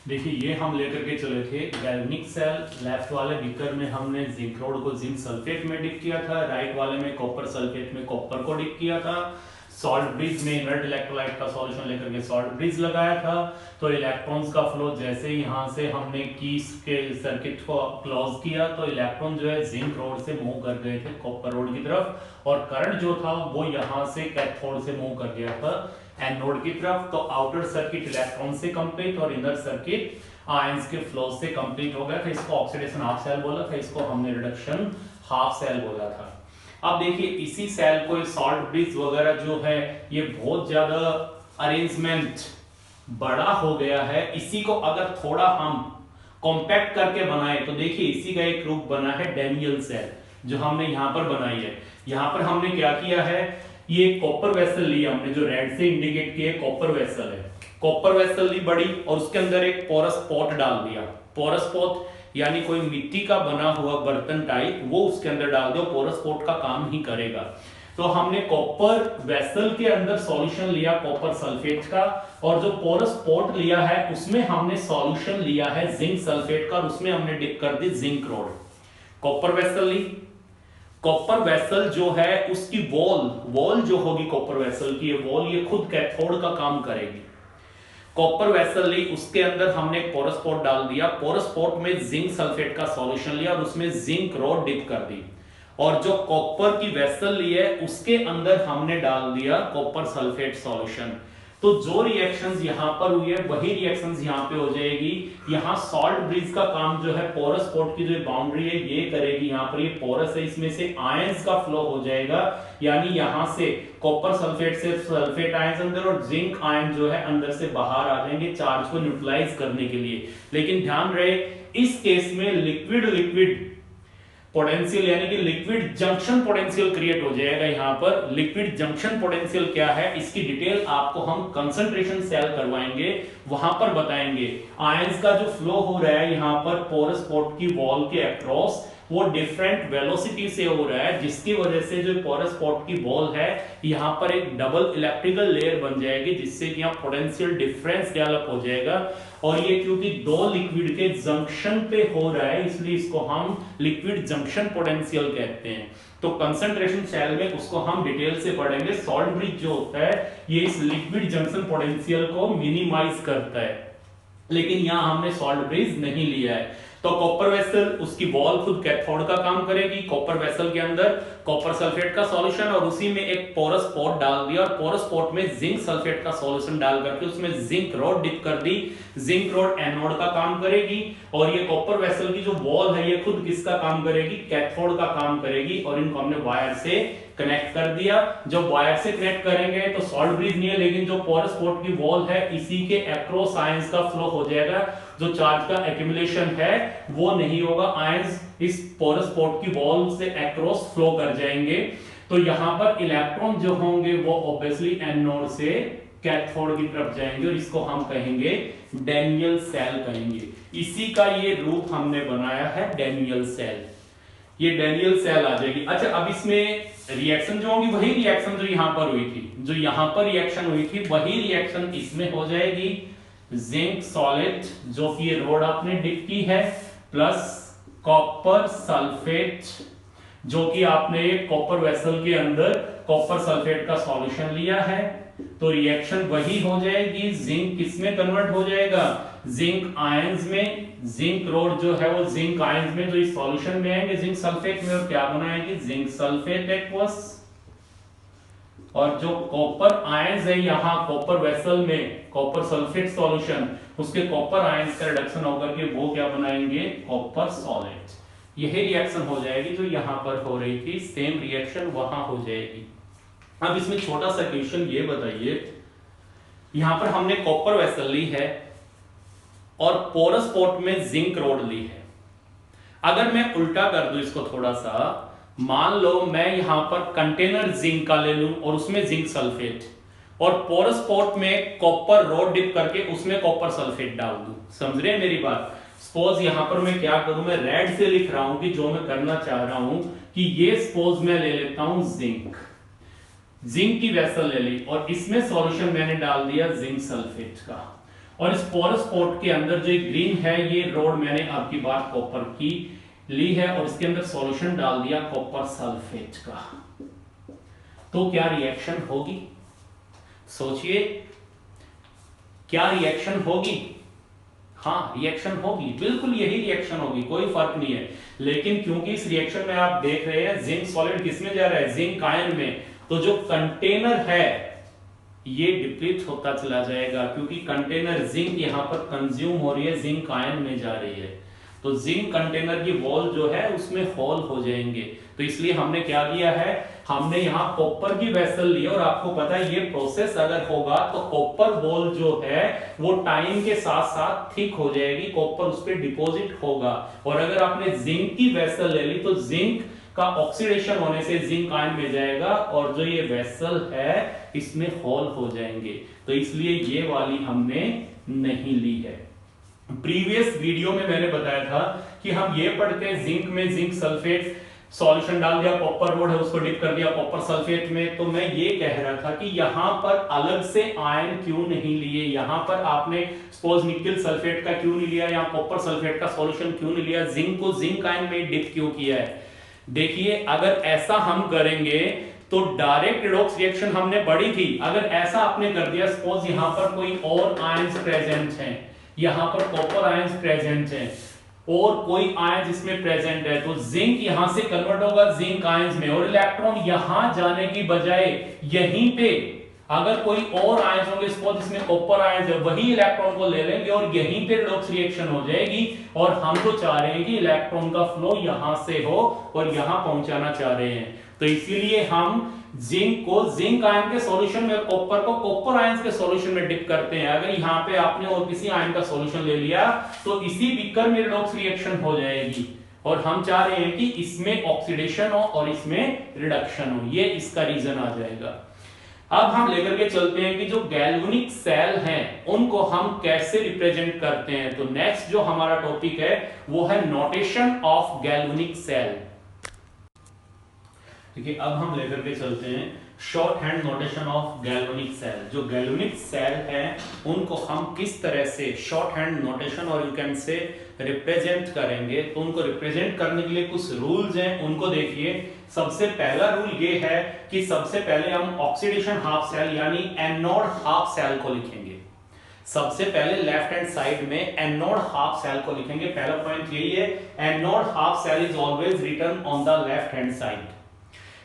देखिए ये हम लेकर के चले थे गैल्वेनिक सेल। लेफ्ट वाले बीकर में हमने जिंक रोड को जिंक सल्फेट में डिप किया था, राइट वाले में कॉपर सल्फेट में कॉपर को डिप किया था। सॉल्ट ब्रिज में इनर्ट इलेक्ट्रोलाइट का सॉल्यूशन लेकर के सॉल्ट ब्रिज लगाया था। तो इलेक्ट्रॉन्स का फ्लो जैसे ही यहाँ से हमने कीस के सर्किट को क्लोज किया तो इलेक्ट्रॉन जो है जिंक रोड से मूव कर गए थे कॉपर रोड की तरफ, और करंट जो था वो यहाँ से कैथोड से मूव कर गया था एनोड की तरफ। तो आउटर सर्किट इलेक्ट्रॉन से कंप्लीट और इनर सर्किट आयंस के फ्लो से कंप्लीट हो गया था। इसको ऑक्सीडेशन हाफ सेल बोला था, इसको हमने रिडक्शन हाफ सेल बोला था। अब देखिए इसी सेल को सॉल्ट ब्रिज वगैरह जो है ये बहुत ज्यादा अरेंजमेंट बड़ा हो गया है। इसी को अगर थोड़ा हम कॉम्पैक्ट करके बनाए तो देखिए इसी का एक रूप बना है डैनियल सेल जो हमने यहाँ पर बनाई है। यहाँ पर हमने क्या किया है, ये कॉपर वेसल ली हमने, जो रेड से इंडिकेट किया कॉपर वेसल है। कॉपर वेसल ली बड़ी और उसके अंदर एक पोरस पॉट डाल दिया। पोरस पॉट यानी कोई मिट्टी का बना हुआ बर्तन टाइप, वो उसके अंदर डाल दो, पोरस पॉट का काम ही करेगा। तो हमने कॉपर वेसल के अंदर सॉल्यूशन लिया कॉपर सल्फेट का, और जो पोरस पॉट लिया है उसमें हमने सॉल्यूशन लिया है जिंक सल्फेट का, और उसमें हमने डिप कर दी जिंक रोड। कॉपर वेसल ली, कॉपर वेसल जो है उसकी वॉल जो होगी कॉपर वेसल की, ये खुद कैथोड का काम करेगी। कॉपर वेसल ली, उसके अंदर हमने पोरस पॉट डाल दिया, पोरस पॉट में जिंक सल्फेट का सॉल्यूशन लिया और उसमें जिंक रोड डिप कर दी, और जो कॉपर की वेसल ली है उसके अंदर हमने डाल दिया कॉपर सल्फेट सॉल्यूशन। तो जो रिएक्शंस यहां पर हुई है वही रिएक्शंस यहां पे हो जाएगी। यहां सॉल्ट ब्रिज का काम जो है पोरस पॉट की जो बाउंड्री है ये करेगी। यहां पर ये पोरस है, इसमें से आयंस का फ्लो हो जाएगा, यानी यहां से कॉपर सल्फेट से सल्फेट आयंस अंदर और जिंक आयन जो है अंदर से बाहर आ जाएंगे चार्ज को न्यूट्रलाइज करने के लिए। लेकिन ध्यान रहे इस केस में लिक्विड लिक्विड पोटेंशियल यानी कि लिक्विड जंक्शन पोटेंशियल क्रिएट हो जाएगा। यहां पर लिक्विड जंक्शन पोटेंशियल क्या है इसकी डिटेल आपको हम कंसंट्रेशन सेल करवाएंगे, वहां पर बताएंगे। आयंस का जो फ्लो हो रहा है यहां पर पोरस पॉट की वॉल के अक्रॉस वो डिफरेंट वेलोसिटी से हो रहा है, जिसकी वजह से जो पोरस पॉट की वॉल है यहां पर एक डबल इलेक्ट्रिकल लेयर बन जाएगी, जिससे कि यहां पोटेंशियल डिफरेंस डेवलप हो जाएगा। और ये क्योंकि दो लिक्विड के जंक्शन पे हो रहा है इसलिए इसको हम लिक्विड जंक्शन पोटेंशियल कहते हैं। तो कंसंट्रेशन सेल में उसको हम डिटेल से पढ़ेंगे। सॉल्ट ब्रिज जो होता है ये इस लिक्विड जंक्शन पोटेंशियल को मिनिमाइज करता है, लेकिन यहां हमने सॉल्ट ब्रिज नहीं लिया है। तो कॉपर वेसल उसकी वॉल खुद कैथोड का काम करेगी। कॉपर वेसल के अंदर कॉपर सल्फेट का सॉल्यूशन और उसी में एक पोरस पॉट डाल दिया, और पोरस पॉट में जिंक सल्फेट का सॉल्यूशन डाल करके उसमें जिंक रोड डिप कर दी। जिंक रोड एनोड का काम करेगी, और ये कॉपर वेसल की जो वॉल है ये खुद किसका काम करेगी, कैथोड का काम करेगी। और इनको हमने वायर से कनेक्ट कर दिया। जब वायर से कनेक्ट करेंगे तो सॉल्ट ब्रिज नहीं है, लेकिन जो पोरस पॉट की वॉल है इसी के अक्रॉस आयंस का फ्लो हो जाएगा। जो चार्ज का एक्यूमुलेशन है वो नहीं होगा, आयंस इस पोरस पॉट की वॉल से अक्रॉस फ्लो कर जाएंगे। तो यहां पर इलेक्ट्रॉन जो होंगे वो ऑब्वियसली एनोड से कैथोड की तरफ जाएंगे, और इसको हम कहेंगे डैनियल सेल कहेंगे। इसी का ये रूप हमने बनाया है डैनियल सेल। ये डैनियल सेल आ जाएगी। अच्छा, अब इसमें रिएक्शन जो होगी वही रिएक्शन जो यहां पर हुई थी, जो यहां पर रिएक्शन हुई थी वही रिएक्शन इसमें हो जाएगी। जिंक सॉलिड जो कि ये रोड आपने डिप की है, प्लस कॉपर सल्फेट जो कि आपने कॉपर वेसल के अंदर कॉपर सल्फेट का सॉल्यूशन लिया है। तो रिएक्शन वही हो जाएगी। जिंक किसमें कन्वर्ट हो जाएगा, जिंक आयंस में। जिंक रोड जो है वो जिंक आयंस में जो इस सॉल्यूशन में आएंगे जिंक सल्फेट में, और क्या बनाएंगे जिंक सल्फेट एक्वस। और जो कॉपर आयंस है यहां कॉपर वेसल में कॉपर सल्फेट सॉल्यूशन, उसके कॉपर आयंस का रिडक्शन होकर के वो क्या बनाएंगे कॉपर सॉलिड। यही रिएक्शन हो जाएगी जो यहां पर हो रही थी, सेम रिएक्शन वहां हो जाएगी। अब इसमें छोटा सा क्वेश्चन ये बताइए, यहां पर हमने कॉपर वेसल ली है और पोरस पॉट में जिंक रोड ली है। अगर मैं उल्टा कर दूं इसको थोड़ा सा, मान लो मैं यहां पर कंटेनर जिंक का ले लूं और उसमें जिंक सल्फेट, और पोरस पॉट में कॉपर रोड डिप करके उसमें कॉपर सल्फेट डाल दूं। समझ रहे हैं मेरी बात। सपोज यहां पर मैं क्या करूं, मैं रेड से लिख रहा हूं कि जो मैं करना चाह रहा हूं कि ये सपोज मैं ले लेता हूं जिंक की वेसल ले ली और इसमें सॉल्यूशन मैंने डाल दिया जिंक सल्फेट का, और इस पोरस पोर्ट के अंदर जो ग्रीन है ये रोड मैंने आपकी बात कॉपर की ली है और इसके अंदर सॉल्यूशन डाल दिया कॉपर सल्फेट का, तो क्या रिएक्शन होगी? सोचिए, क्या रिएक्शन होगी? हाँ, रिएक्शन होगी, बिल्कुल यही रिएक्शन होगी, कोई फर्क नहीं है। लेकिन क्योंकि इस रिएक्शन में आप देख रहे हैं जिंक सॉलिड किसमें जा रहा है? जिंक आयन में, तो जो कंटेनर है ये डिप्लीट होता चला जाएगा, क्योंकि कंटेनर जिंक यहां पर कंज्यूम हो रही है, जिंक आयन में जा रही है, तो जिंक कंटेनर की वॉल जो है उसमें होल हो जाएंगे। तो इसलिए हमने क्या किया है, हमने यहाँ कॉपर की वेसल ली और आपको पता है ये प्रोसेस अगर होगा तो कॉपर बॉल जो है वो टाइम के साथ साथ थिक हो जाएगी, कॉपर उस पर डिपॉजिट होगा। और अगर आपने जिंक की वेसल ले ली तो जिंक का ऑक्सीडेशन होने से जिंक आयन में जाएगा और जो ये वेसल है इसमें होल हो जाएंगे, तो इसलिए ये वाली हमने नहीं ली है। प्रीवियस वीडियो में मैंने बताया था कि हम ये पढ़ते हैं जिंक में जिंक सल्फेट सॉल्यूशन डाल दिया, कॉपर रोड है उसको डिप कर दिया कॉपर सल्फेट में, तो मैं ये कह रहा था कि यहां पर अलग से आयन क्यों नहीं लिए, यहां पर आपने सपोज निकल सल्फेट का क्यों नहीं लिया या कॉपर सल्फेट का सॉल्यूशन क्यों नहीं लिया, जिंक को जिंक आयन में डिप क्यों किया है? देखिए, अगर ऐसा हम करेंगे तो डायरेक्ट रिडॉक्स रिएक्शन हमने बढ़ी थी, अगर ऐसा आपने कर दिया सपोज यहां पर कोई और आयंस प्रेजेंट हैं, यहां पर कॉपर आयंस प्रेजेंट हैं और कोई आयन जिसमें प्रेजेंट है, तो जिंक यहां से कन्वर्ट होगा जिंक आयंस में और इलेक्ट्रॉन यहां जाने की बजाय यहीं पे अगर कोई और आयंस होंगे सपोज जिसमें कॉपर आयंस है, वही इलेक्ट्रॉन को ले लेंगे और यहीं पे रिडॉक्स रिएक्शन हो जाएगी। और हम तो चाह रहे हैं कि इलेक्ट्रॉन का फ्लो यहां से हो और यहां पहुंचाना चाह रहे हैं, तो इसीलिए हम जिंक को जिंक आयन के सॉल्यूशन में, कॉपर को कॉपर आयंस के सॉल्यूशन में डिप करते हैं। अगर यहां पे आपने और किसी आयन का सॉल्यूशन ले लिया तो इसी बीकर में रिडॉक्स रिएक्शन हो जाएगी और हम चाह रहे हैं कि इसमें ऑक्सीडेशन हो और इसमें रिडक्शन हो, ये इसका रीजन आ जाएगा। अब हम लेकर के चलते हैं कि जो गैल्वेनिक सेल हैं उनको हम कैसे रिप्रेजेंट करते हैं। तो नेक्स्ट जो हमारा टॉपिक है वो है नोटेशन ऑफ गैल्वेनिक सेल। देखिए, अब हम लेकर के चलते हैं short hand notation of galvanic cell. जो गैल्वेनिक सेल हैं उनको हम किस तरह से शॉर्ट हैंड नोटेशन और यू कैन से रिप्रेजेंट करेंगे, तो उनको रिप्रेजेंट करने के लिए कुछ रूल्स हैं, उनको देखिए। सबसे पहला रूल ये है कि सबसे पहले हम ऑक्सीडेशन हाफ सेल यानी एनोड हाफ सेल को लिखेंगे। सबसे पहले लेफ्ट हैंड साइड में एनोड हाफ सेल को लिखेंगे, पहला पॉइंट यही है, anode half cell is always written on the left hand side.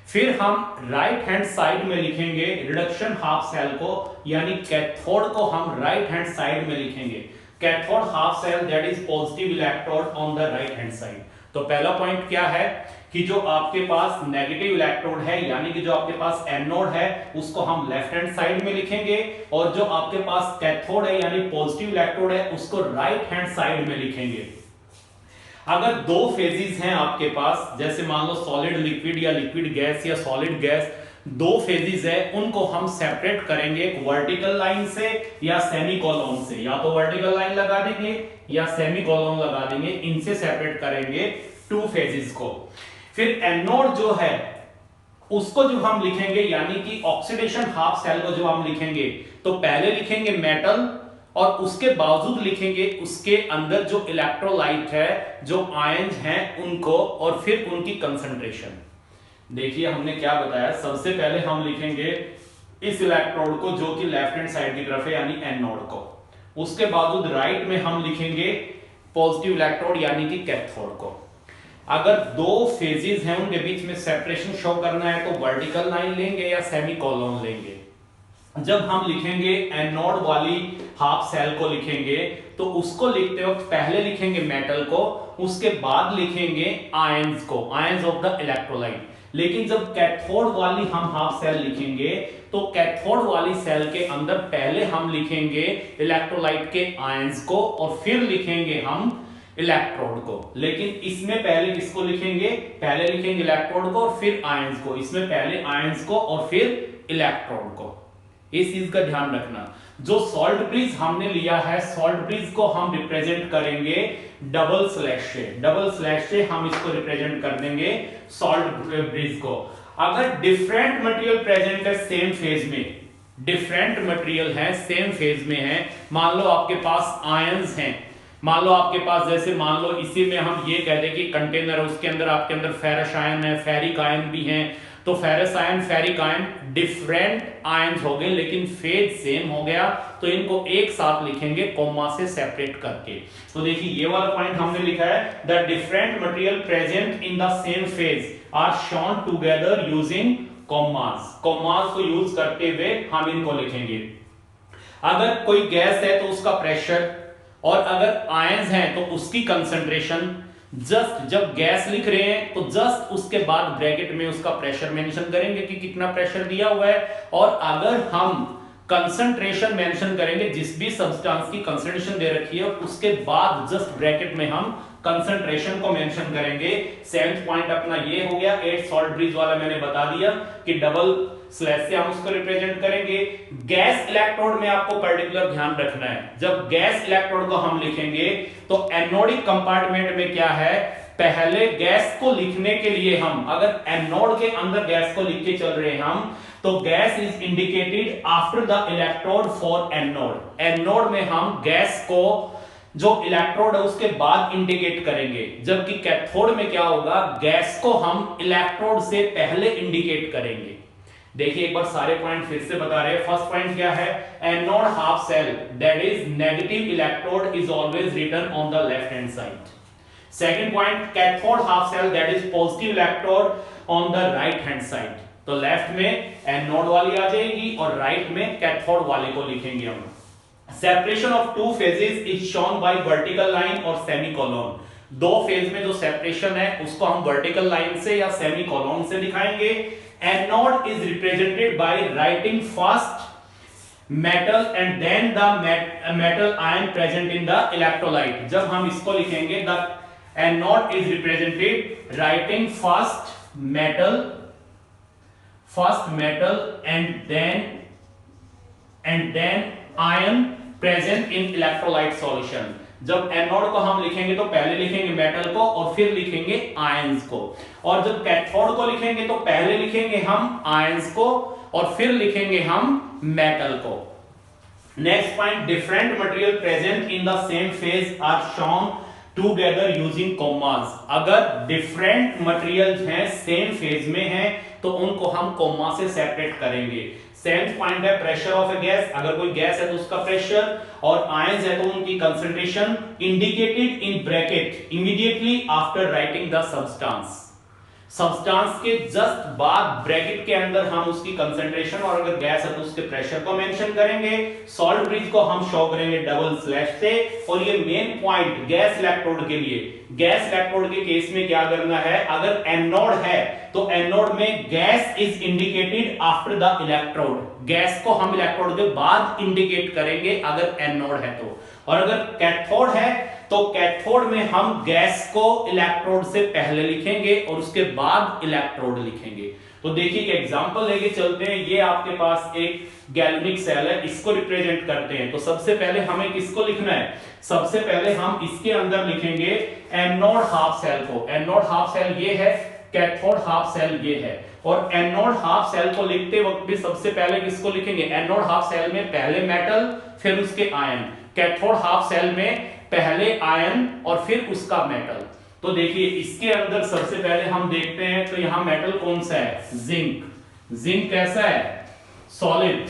फिर हम राइट हैंड साइड में लिखेंगे रिडक्शन हाफ सेल को, यानी कैथोड को हम राइट हैंड साइड में लिखेंगे, cathode half cell that is positive electrode on the right hand side. तो पहला पॉइंट क्या है कि जो आपके पास नेगेटिव इलेक्ट्रोड है यानी कि जो आपके पास एनोड है उसको हम लेफ्ट हैंड साइड में लिखेंगे और जो आपके पास कैथोड है यानी पॉजिटिव इलेक्ट्रोड है उसको राइट हैंड साइड में लिखेंगे। अगर दो फेजेस हैं आपके पास, जैसे मान लो सॉलिड लिक्विड या लिक्विड गैस या सॉलिड गैस, दो फेजेस है, उनको हम सेपरेट करेंगे एक वर्टिकल लाइन से या सेमीकोलन से, या तो वर्टिकल लाइन लगा देंगे या सेमीकोलन लगा देंगे, इनसे सेपरेट करेंगे टू फेजेस को। फिर एनोड जो है उसको जो हम लिखेंगे यानी कि ऑक्सीडेशन हाफ सेल को जो हम लिखेंगे तो पहले लिखेंगे मेटल और उसके बावजूद लिखेंगे उसके अंदर जो इलेक्ट्रोलाइट है, जो आयंस हैं उनको और फिर उनकी कंसंट्रेशन। देखिए हमने क्या बताया, सबसे पहले हम लिखेंगे इस इलेक्ट्रोड को जो कि लेफ्ट हैंड साइड की तरफ है यानी एनोड को, उसके बावजूद राइट में हम लिखेंगे पॉजिटिव इलेक्ट्रोड यानी कि कैथोड को। अगर दो फेजेस हैं उनके बीच में सेपरेशन शो करना है तो वर्टिकल लाइन लेंगे या सेमीकोलन लेंगे। जब हम लिखेंगे एनोड वाली हाफ सेल को लिखेंगे तो उसको लिखते वक्त पहले लिखेंगे मेटल को, उसके बाद लिखेंगे आयंस को, आयंस ऑफ द इलेक्ट्रोलाइट। लेकिन जब कैथोड वाली हम हाफ सेल लिखेंगे तो कैथोड वाली सेल के अंदर पहले हम लिखेंगे इलेक्ट्रोलाइट के आयंस को और फिर लिखेंगे हम इलेक्ट्रोड को। लेकिन इसमें पहले किसको लिखेंगे, पहले लिखेंगे इलेक्ट्रोड को और फिर आयंस को, इसमें पहले आयंस को और फिर इलेक्ट्रोड को। इस चीज का ध्यान रखना। जो सॉल्ट ब्रिज हमने लिया है, सॉल्ट ब्रिज को हम रिप्रेजेंट करेंगे डबल स्लैश से, डबल स्लैश से हम इसको रिप्रेजेंट कर देंगे सॉल्ट ब्रिज को। अगर डिफरेंट मटेरियल प्रेजेंट है सेम फेज में, डिफरेंट मटेरियल है, सेम फेज में है। मान लो आपके पास आयंस हैं, मान लो आपके पास, जैसे मान लो इसी में हम ये कह दें कि कंटेनर है, उसके अंदर आपके अंदर फेरस आयन है, फेरिक आयन भी हैं, तो ferrous ion, ferric ion different ions हो गए लेकिन फेज सेम हो गया, तो इनको एक साथ लिखेंगे कॉमा से सेपरेट करके। तो देखिए ये वाला पॉइंट हमने लिखा है, the different material present in the same phase are shown together using commas. Commas को यूज करते हुए हम इनको लिखेंगे। अगर कोई गैस है तो उसका प्रेशर, और अगर आयंस हैं तो उसकी कंसंट्रेशन। जस्ट जब गैस लिख रहे हैं तो जस्ट उसके बाद ब्रैकेट में उसका प्रेशर मेंशन करेंगे कि कितना प्रेशर दिया हुआ है, और अगर हम कंसंट्रेशन मेंशन करेंगे, जिस भी सब्सटेंस की कंसंट्रेशन दे रखी है उसके बाद जस्ट ब्रैकेट में हम कंसंट्रेशन को मेंशन करेंगे। 7th पॉइंट अपना ये हो गया। 8 सॉल्ट ब्रिज वाला मैंने बता दिया कि डबल स्लैश से हम उसको रिप्रेजेंट करेंगे। गैस इलेक्ट्रोड में आपको पर्टिकुलर ध्यान रखना है, जब गैस इलेक्ट्रोड को हम लिखेंगे तो एनोडिक कंपार्टमेंट में क्या है, पहले गैस को लिखने के लिए हम अगर एनोड के अंदर गैस को लिख के चल रहे हैं हम, तो gas is indicated after the electrode for anode. Anode में हम गैस को जो इलेक्ट्रोड है उसके बाद इंडिकेट करेंगे, जबकि कैथोड में क्या होगा, गैस को हम इलेक्ट्रोड से पहले इंडिकेट करेंगे। देखिए एक बार सारे पॉइंट फिर से बता रहे हैं। फर्स्ट पॉइंट क्या है, anode half cell that is negative electrode is always written on the left hand side. Second point, cathode half cell that is positive electrode on the right hand side. तो left में anode वाली आ जाएगी और right में cathode वाले को लिखेंगे हम। Separation of two phases is shown by vertical line और सेमीकोलन। दो फेज में जो सेपरेशन है उसको हम वर्टिकल लाइन से या सेमीकोलन से दिखाएंगे। Anode is represented by writing first metal and then the metal ion present in the electrolyte. जब हम इसको लिखेंगे, the anode is represented writing first metal and then ion present in electrolyte solution. जब anode को हम लिखेंगे तो पहले लिखेंगे मेटल को और फिर लिखेंगे आयंस को, और जब कैथोड को लिखेंगे तो पहले लिखेंगे हम आयंस को और फिर लिखेंगे हम मेटल को। Next point, different material present in the same phase are shown together using commas. अगर डिफरेंट मटेरियल्स हैं, सेम फेज में हैं, तो उनको हम कॉमा से सेपरेट करेंगे। 7th पॉइंट है, प्रेशर ऑफ ए गैस। अगर कोई गैस है तो उसका प्रेशर, और आयंस है तो उनकी concentration, indicated in bracket immediately after writing the substance. Substance के जस्ट बाद ब्रैकेट के अंदर हम उसकी कंसंट्रेशन, और अगर गैस है तो उसके प्रेशर को मेंशन करेंगे। सॉल्ट ब्रिज को हम शो करेंगे डबल स्लैश से। और ये मेन पॉइंट गैस इलेक्ट्रोड के लिए, गैस इलेक्ट्रोड के केस में क्या करना है, अगर एनोड है तो एनोड में gas is indicated after the electrode. Gas को हम इलेक्ट्रोड के बाद इंडिकेट करेंगे अगर एनोड है तो, और अगर कैथोड है तो कैथोड में हम गैस को इलेक्ट्रोड से पहले लिखेंगे और उसके बाद इलेक्ट्रोड लिखेंगे। तो देखिए एक एग्जांपल लेके चलते हैं। ये आपके पास एक गैल्वेनिक सेल है, इसको रिप्रेजेंट करते हैं। तो सबसे पहले हमें किसको लिखना है, सबसे पहले हम इसके अंदर लिखेंगे एनोड हाफ सेल को। एनोड हाफ सेल ये है, कैथोड हाफ सेल ये है, और एनोड हाफ सेल को लिखते वक्त भी सबसे पहले किसको लिखेंगे, एनोड हाफ सेल में पहले मेटल फिर उसके आयन, कैथोड हाफ सेल में पहले आयन और फिर उसका मेटल। तो देखिए इसके अंदर सबसे पहले हम देखते हैं, तो यहां मेटल कौन सा है, जिंक। जिंक कैसा है, सॉलिड,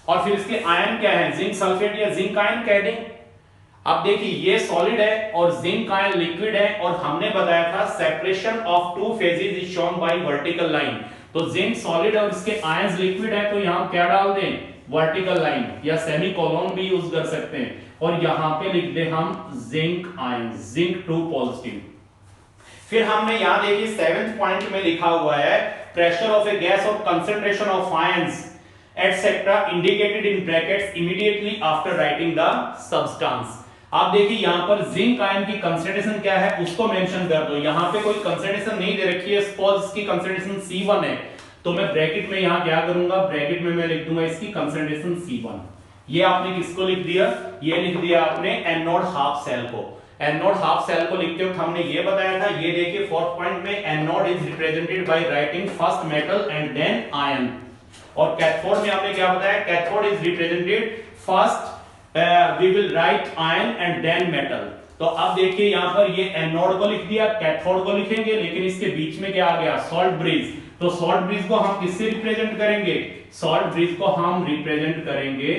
और फिर इसके आयन क्या है, जिंक सल्फेट या जिंक आयन कह दें। अब देखिए ये सॉलिड है और जिंक आयन लिक्विड है, और हमने बताया था separation of two phases is shown by vertical line. तो जिंक सॉलिड और इसके आयंस लिक्विड है, तो यहां क्या डाल दें, वर्टिकल लाइन या सेमीकोलन भी यूज कर सकते हैं, और यहां पे लिख दें हम जिंक आयन, जिंक 2 पॉजिटिव। फिर हमने यहां देखिए 7th पॉइंट में लिखा हुआ है, प्रेशर ऑफ ए गैस और concentration of ions etcetera indicated in brackets immediately after writing the substance. आप देखिए यहां पर जिंक आयन की कंसंट्रेशन क्या है उसको मेंशन कर दो। यहां पे कोई कंसंट्रेशन नहीं दे रखी है, सपोज इसकी कंसंट्रेशन C1 है, तो मैं ब्रैकेट में यहां क्या करूंगा, ब्रैकेट में मैं लिख दूंगा इसकी कंसंट्रेशन C1। ये आपने किसको लिख दिया, ये लिख दिया आपने एनोड हाफ सेल को। एनोड हाफ सेल को लिखते वक्त हमने ये बताया था, ये देखिए 4th पॉइंट में anode is represented by writing first metal and then ion, और कैथोड में आपने क्या बताया, cathode is represented first we will write ion and then metal. तो अब देखिए यहां पर ये एनोड को लिख दिया, कैथोड को लिखेंगे, लेकिन इसके बीच में क्या आ गया, सॉल्ट ब्रिज। तो सॉल्ट ब्रिज को हम किससे रिप्रेजेंट करेंगे, सॉल्ट ब्रिज को हम रिप्रेजेंट करेंगे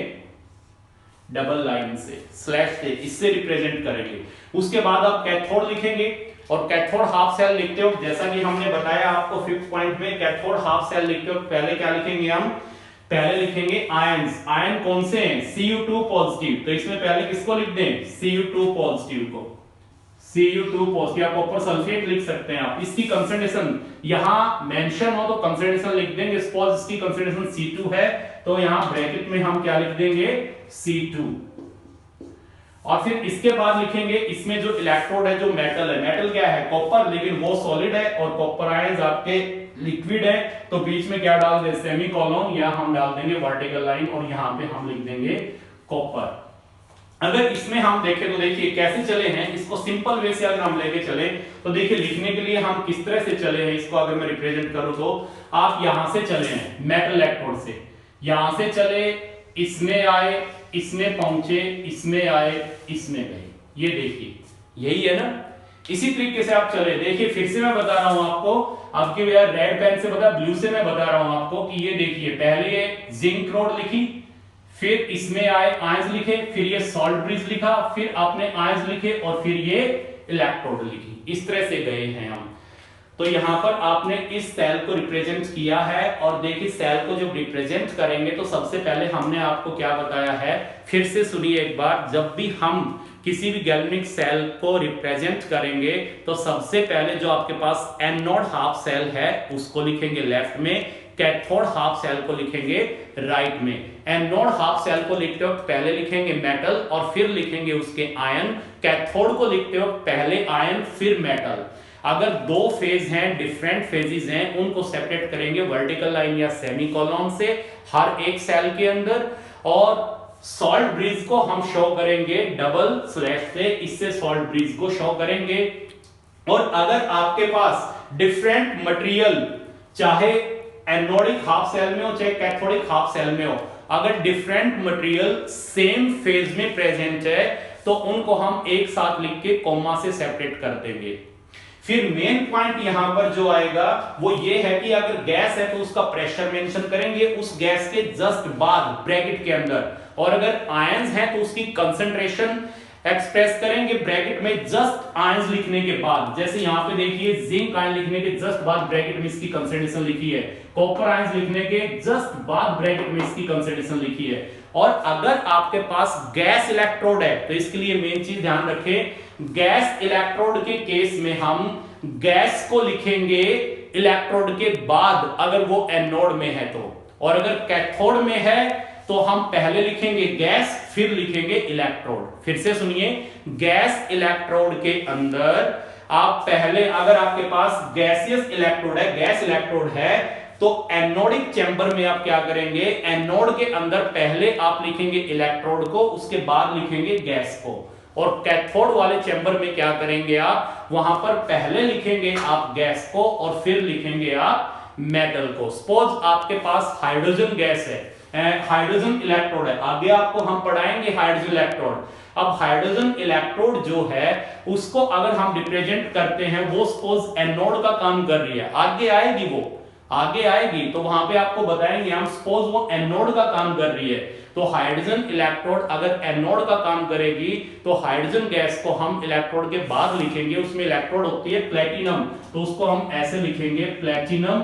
डबल लाइन से, स्लैश से, इससे रिप्रेजेंट करेंगे। उसके बाद आप कैथोड लिखेंगे, और कैथोड हाफ सेल लिखते हो जैसा कि हमने बताया आपको 5th पॉइंट में, कैथोड हाफ सेल लिखते हो पहले क्या लिखेंगे हम, पहले लिखेंगे आयंस। आयन कौन से हैं, Cu2 पॉजिटिव, तो इसमें पहले किसको लिख दें, Cu2 पॉजिटिव को, Cu2 पॉजिटिव, या कॉपर सल्फेट लिख सकते हैं आप। इसकी कंसंट्रेशन यहां मेंशन हो तो कंसंट्रेशन लिख देंगे, सपोज इसकी कंसंट्रेशन C2 है तो यहां ब्रैकेट में हम क्या लिख देंगे, C2। और फिर इसके बाद लिखेंगे इसमें जो इलेक्ट्रोड है, जो मेटल है, मेटल क्या है, कॉपर, लेकिन वो सॉलिड है और कॉपर आयंस आपके लिक्विड है, तो बीच में क्या डाल दे, सेमीकोलन, या हम डाल देंगे वर्टिकल लाइन, और यहां पे हम लिख देंगे कॉपर। अगर इसमें हम देखें तो देखिए कैसे चले हैं, इसको सिंपल वे से अगर हम लेके चले तो देखिए लिखने के लिए हम किस तरह से चले हैं, इसको अगर मैं रिप्रेजेंट करूं तो आप यहां से चले हैं मेटल इलेक्ट्रोड से, यहां से चले, इसमें आए, इसमें पहुंचे, इसमें आए, इसमें गए, ये देखिए यही है ना। इसी तरीके से आप चले, देखिए फिर से मैं बता रहा हूं आपको, आपके यार रेड पेन से बता, ब्लू से मैं बता रहा हूं आपको कि ये देखिए पहले ये जिंक रोड लिखी, फिर इसमें आए आयंस लिखे, फिर ये सॉल्ट ब्रिज लिखा, फिर आपने आयंस लिखे, और फिर ये इलेक्ट्रोड लिखी, इस तरह से गए हैं हम। तो यहां पर आपने इस सेल को रिप्रेजेंट किया है, और देखिए सेल को जब रिप्रेजेंट करेंगे तो सबसे पहले हमने आपको क्या बताया है, फिर से सुनिए एक बार, जब भी हम किसी भी गैल्वेनिक सेल को रिप्रेजेंट करेंगे तो सबसे पहले जो आपके पास एनोड हाफ सेल है उसको लिखेंगे लेफ्ट में, कैथोड हाफ सेल को लिखेंगे राइट में। एनोड हाफ सेल को लिखते वक्त पहले लिखेंगे मेटल और फिर लिखेंगे उसके आयन, कैथोड को लिखते वक्त पहले आयन फिर मेटल। अगर दो फेज हैं, डिफरेंट फेजेस हैं, उनको सेपरेट करेंगे वर्टिकल लाइन या सेमीकोलन से हर एक सेल के अंदर, और सॉल्ट ब्रिज को हम शो करेंगे डबल स्लैश से, इससे सॉल्ट ब्रिज को शो करेंगे। और अगर आपके पास डिफरेंट मटेरियल, चाहे एनोडिक हाफ सेल में हो चाहे कैथोडिक हाफ सेल में हो, अगर डिफरेंट मटेरियल सेम फेज में प्रेजेंट है तो उनको हम एक साथ लिख के कॉमा से सेपरेट कर देंगे। फिर मेन पॉइंट यहां पर जो आएगा वो ये है कि अगर गैस है तो उसका प्रेशर मेंशन करेंगे उस गैस के जस्ट बाद ब्रैकेट के अंदर, और अगर आयंस है तो उसकी कंसंट्रेशन एक्सप्रेस करेंगे ब्रैकेट में जस्ट आयंस लिखने के बाद। जैसे यहां पे देखिए जिंक आयन लिखने के जस्ट बाद ब्रैकेट में इसकी कंसंट्रेशन लिखी है, कॉपर आयंस लिखने के जस्ट बाद ब्रैकेट में इसकी कंसंट्रेशन लिखी है। और अगर आपके पास गैस इलेक्ट्रोड है तो इसके लिए मेन चीज ध्यान रखें, गैस इलेक्ट्रोड के केस में हम गैस को लिखेंगे इलेक्ट्रोड के बाद अगर वो एनोड में है तो, और अगर कैथोड में है तो हम पहले लिखेंगे गैस फिर लिखेंगे इलेक्ट्रोड। फिर से सुनिए, गैस इलेक्ट्रोड के अंदर आप पहले, अगर आपके पास गैसियस इलेक्ट्रोड है, गैस इलेक्ट्रोड है, तो एनोडिक चैम्बर में आप क्या करेंगे, एनोड के अंदर पहले आप लिखेंगे इलेक्ट्रोड को, उसके बाद लिखेंगे गैस को। और कैथोड वाले चैम्बर में क्या करेंगे आप, वहां पर पहले लिखेंगे आप गैस को और फिर लिखेंगे आप मेटल को। सपोज आपके पास हाइड्रोजन गैस है, हाइड्रोजन इलेक्ट्रोड है, आगे आपको हम पढ़ाएंगे हाइड्रोजन इलेक्ट्रोड। अब हाइड्रोजन इलेक्ट्रोड जो है उसको अगर हम रिप्रेजेंट करते हैं, वो सपोज एनोड का काम कर रही है, आगे आएगी, वो आगे आएगी तो वहां पे आपको बताएंगे हम, सपोज वो एनोड का काम कर रही है, तो हाइड्रोजन इलेक्ट्रोड अगर एनोड का काम करेगी तो हाइड्रोजन गैस को हम इलेक्ट्रोड के बाद लिखेंगे, उसमें इलेक्ट्रोड होती है प्लेटिनम, तो उसको हम ऐसे लिखेंगे प्लेटिनम,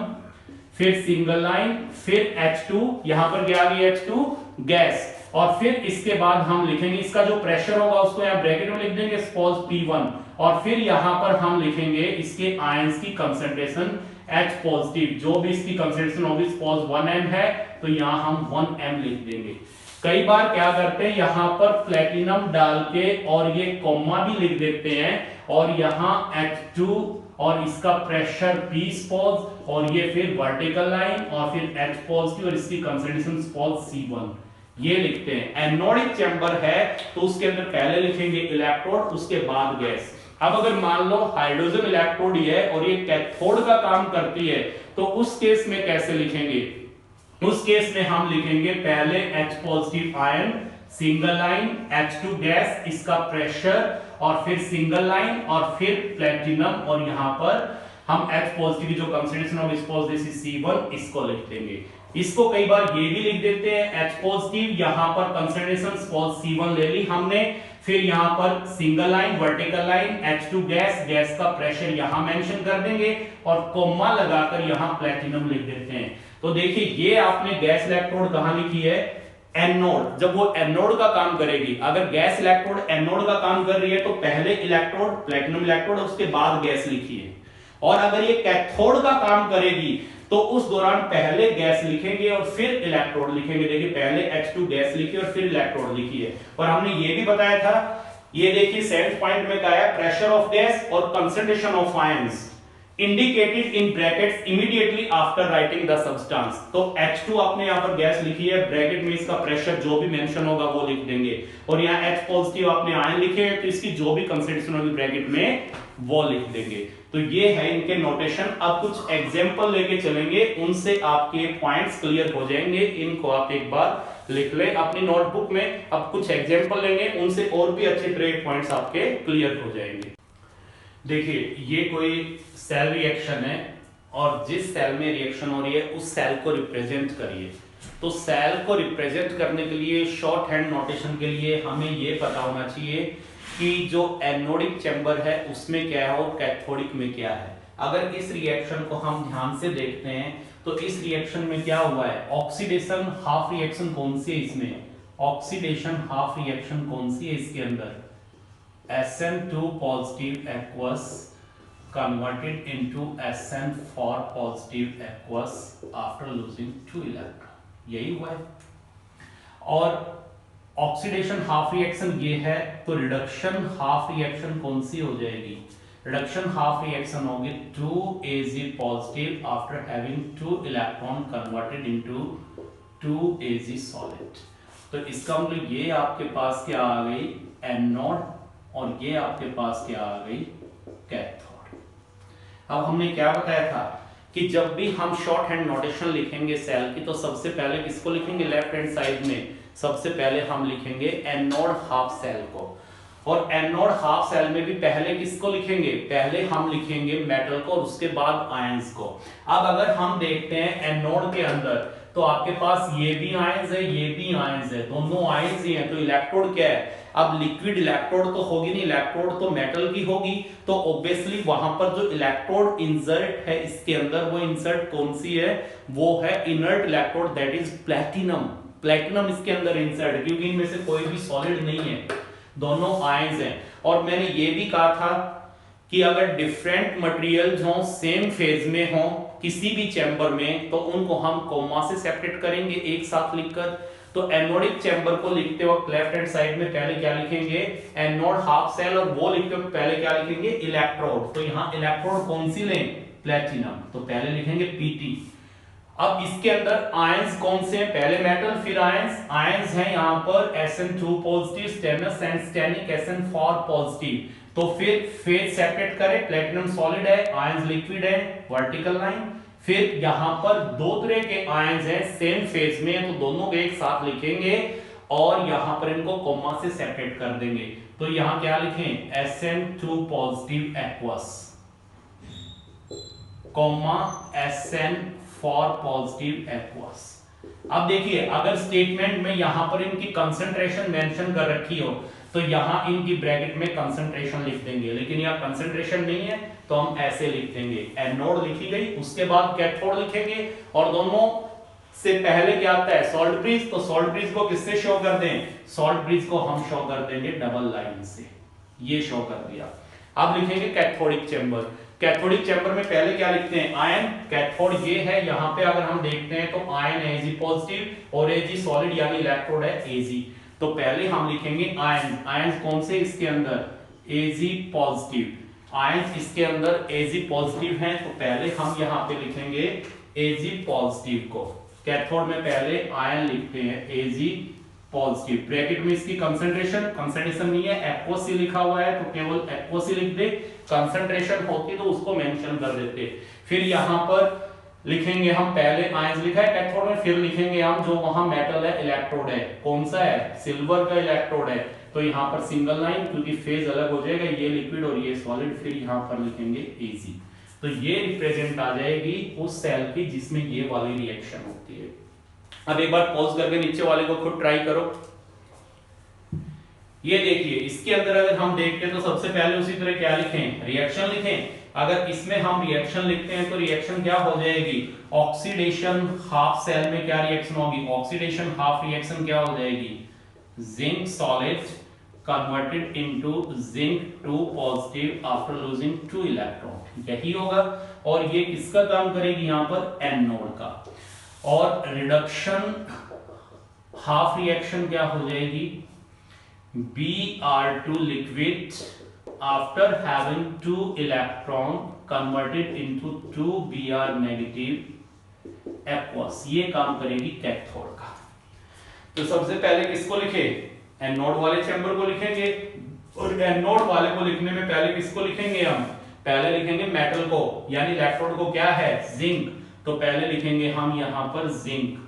फिर सिंगल लाइन, फिर H2, यहां पर क्या आ गई H2 गैस, और फिर इसके बाद हम लिखेंगे इसका जो प्रेशर होगा उसको यहां ब्रैकेट में लिख देंगे सपोज P1, और फिर यहां पर हम लिखेंगे इसके आयंस की कंसंट्रेशन H पॉजिटिव, जो भी इसकी कंसंट्रेशन होगी, सपोज 1m है तो यहां हम 1m लिख देंगे। कई बार क्या करते हैं, यहां पर प्लेटिनम डाल के और ये कॉमा भी लिख देते हैं, और यहां H2 और इसका प्रेशर P स्पोज, और ये फिर वर्टिकल लाइन, और फिर H पॉजिटिव और इसकी कंसंट्रेशन स्पोज C1, ये लिखते हैं। एनोडिक चैम्बर है तो उसके अंदर पहले लिखेंगे इलेक्ट्रोड, उसके बाद गैस। अब अगर मान लो हाइड्रोजन इलेक्ट्रोड है और ये कैथोड का काम करती है, तो उस केस में कैसे लिखेंगे, उस केस में हम लिखेंगे पहले H positive ion, single line, H2 gas, इसका प्रेशर, और फिर सिंगल लाइन, और फिर प्लेटिनम, और यहां पर हम H पॉजिटिव की जो कंसंट्रेशन ऑफ स्पॉज C1 इसको लिख देंगे। इसको कई बार ये भी लिख देते हैं H पॉजिटिव, यहां पर कंसंट्रेशन स्पॉज C1 ले ली हमने, फिर यहां पर single line, vertical line, H2 gas, gas का प्रेशर यहां मेंशन कर देंगे, और कोमा लगाकर यहां प्लेटिनम लिख देते हैं। तो देखिए ये आपने गैस इलेक्ट्रोड कहां लिखी है, एनोड। जब वो एनोड का काम करेगी, अगर गैस इलेक्ट्रोड एनोड का काम कर रही है तो पहले इलेक्ट्रोड प्लेटिनम इलेक्ट्रोड, उसके बाद गैस लिखिए। और अगर ये कैथोड का काम करेगी तो उस दौरान पहले गैस लिखेंगे और फिर इलेक्ट्रोड लिखेंगे। देखिए पहले H2 गैस लिखिए और फिर इलेक्ट्रोड लिखिए। और हमने ये भी बताया था, ये देखिए 7th पॉइंट में कहा है प्रेशर ऑफ गैस और concentration of ions indicated in brackets immediately after writing the substance. तो H2 आपने यहां पर गैस लिखी है, ब्रैकेट में इसका प्रेशर जो भी मेंशन होगा वो लिख देंगे, और यहां H पॉजिटिव आपने आयन लिखे हैं तो इसकी जो भी कंसंट्रेशन होगी ब्रैकेट में वो लिख देंगे। तो ये है इनके नोटेशन। अब कुछ एग्जांपल लेके चलेंगे, उनसे आपके पॉइंट्स क्लियर हो जाएंगे। इनको आप एक बार लिख लें अपनी नोटबुक में। अब कुछ एग्जांपल लेंगे, उनसे और भी अच्छे तरह पॉइंट्स आपके क्लियर हो जाएंगे। देखिए ये कोई सेल रिएक्शन है, और जिस सेल में रिएक्शन हो रही है उस सेल को रिप्रेजेंट करिए। तो सेल को रिप्रेजेंट करने के लिए शॉर्ट हैंड नोटेशन के लिए हमें ये पता होना चाहिए कि जो एनोडिक चैम्बर है उसमें क्या है और कैथोडिक में क्या है। अगर इस रिएक्शन को हम ध्यान से देखते हैं तो इस रिएक्शन में क्या हुआ है, ऑक्सीडेशन हाफ रिएक्शन कौन सी है इसमें, ऑक्सीडेशन हाफ रिएक्शन कौन सी है इसके अंदर, SN2 positive aqueous converted into SN4 positive aqueous after losing 2 electron, यही हुआ है। और ऑक्सीडेशन हाफ रिएक्शन ये है, तो रिडक्शन हाफ रिएक्शन कौन सी हो जाएगी, रिडक्शन हाफ रिएक्शन होगी 2Ag positive after having 2 electron converted into 2Ag solid। तो इसका मतलब ये आपके पास क्या आ गई, एनोड, और ये आपके पास क्या आ गई, कैथोड। अब हमने क्या बताया था कि जब भी हम शॉर्ट हैंड नोटेशन लिखेंगे सेल की तो सबसे पहले किसको लिखेंगे, लेफ्ट हैंड साइड में सबसे पहले हम लिखेंगे एनोड हाफ सेल को। और एनोड हाफ सेल में भी पहले किसको लिखेंगे, पहले हम लिखेंगे मेटल को और उसके बाद आयंस को। अब अगर हम देखते हैं एनोड के अंदर तो आपके पास ये भी आयंस है, ये भी आयंस है, दोनों आयंस ही हैं। तो इलेक्ट्रोड क्या है, अब लिक्विड इलेक्ट्रोड तो होगी नहीं, इलेक्ट्रोड तो मेटल की होगी, तो ऑब्वियसली वहां पर जो इलेक्ट्रोड इंसर्ट है इसके अंदर, वो इंसर्ट कौन सी है, वो है inert electrode, that is platinum. Platinum इसके अंदर इंसर्ट है क्योंकि इनमें से कोई भी सॉलिड नहीं है, दोनों आयंस हैं। और मैंने ये भी कहा था कि अगर डिफरेंट मटेरियल्स हो, सेम फेज में हो किसी भी चैम्बर में, तो उनको हम कोमा से सेपरेट करेंगे एक साथ लिखकर। तो एनोडिक चैम्बर को लिखते वक्त लेफ्ट हैंड साइड में पहले क्या लिखेंगे, एनोड हाफ सेल, और वो लिखते वक्त पहले क्या लिखेंगे, इलेक्ट्रोड। तो यहाँ इलेक्ट्रोड कौन सी लें, प्लैटिनम, तो पहले लिखेंगे Pt। अब इसके अंदर आयंस कौन से हैं, पहले मेटल फिर आयंस। आयंस हैं यहाँ पर Sn2 positive, stannous and stannic Sn4 positive. तो फिर फेज सेपरेट करें, प्लैटिनम सॉलिड है, आयंस लिक्विड है, वर्टिकल लाइन। फिर यहां पर दो तरह के आयंस हैं सेम फेज में, तो दोनों को एक साथ लिखेंगे और यहां पर इनको कोमा से सेपरेट कर देंगे। तो यहां क्या लिखें, Sn2 positive aqueous, comma Sn4 positive aqueous. अब देखिए अगर स्टेटमेंट में यहां पर इनकी कंसंट्रेशन मेंशन कर रखी हो तो यहां इनकी ब्रैकेट में कंसंट्रेशन लिख देंगे, लेकिन यहां कंसंट्रेशन नहीं है तो हम ऐसे लिख देंगे, एनोड लिखी गई, उसके बाद कैथोड लिखेंगे, और दोनों से पहले क्या आता है, सॉल्ट ब्रिज। तो सॉल्ट ब्रिज को किससे शो कर दें, सॉल्ट ब्रिज को हम शो कर देंगे डबल लाइन से, ये शो कर दिया। अब लिखेंगे कैथोडिक चैम्बर। कैथोडिक चैम्बर में पहले क्या लिखते हैं, आयन, कैथोड ये है, यहां पे अगर हम देखते हैं तो आयन है Ag पॉजिटिव और Ag सॉलिड यानी इलेक्ट्रोड है Ag। तो पहले हम लिखेंगे आयन, आयन कौन से इसके अंदर, Ag पॉजिटिव, आयन इसके अंदर Ag पॉजिटिव हैं, तो पहले हम यहां पे लिखेंगे Ag पॉजिटिव को। कैथोड में पहले आयन लिखते हैं Ag पॉजिटिव, ब्रैकेट में इसकी कंसंट्रेशन नहीं है, एक्वस लिखा हुआ है तो केवल एक्वस लिख दे, कंसंट्रेशन होती तो उसको मेंशन कर देते। फिर यहां पर लिखेंगे हम पहले आयंस लिखा है कैथोड में, फिर लिखेंगे हम जो वहां मेटल है इलेक्ट्रोड है, कौन सा है, सिल्वर का इलेक्ट्रोड है, तो यहाँ पर सिंगल लाइन क्योंकि फेज अलग हो जाएगा, ये लिक्विड और ये सॉलिड, फिर यहाँ पर लिखेंगे एजी। तो ये रिप्रेजेंट आ जाएगी उस सेल की जिसमें ये वाली रिएक्शन होती है। अब एक बार पॉज करके नीचे वाले को खुद ट्राई करो। ये देखिए इसके अंदर अगर हम देखते हैं तो सबसे पहले उसी तरह क्या लिखें, रिएक्शन लिखें। अगर इसमें हम रिएक्शन लिखते हैं तो रिएक्शन क्या हो जाएगी, ऑक्सीडेशन हाफ सेल में क्या रिएक्शन होगी, ऑक्सीडेशन हाफ रिएक्शन क्या हो जाएगी, zinc solid converted into zinc 2 positive after losing 2 electron, यही होगा। और ये किसका काम करेगी, यहां पर एनोड का। और रिडक्शन हाफ रिएक्शन क्या हो जाएगी, Br2 liquid after having 2 electron converted into 2 Br negative aqueous, ये काम करेगी कैथोड का। तो सबसे पहले किसको लिखे, एनोड वाले चैम्बर को लिखेंगे, और एनोड वाले को लिखने में पहले किसको लिखेंगे हम, पहले लिखेंगे मेटल को, यानी इलेक्ट्रोड को क्या है, जिंक, तो पहले लिखेंगे हम यहां पर जिंक।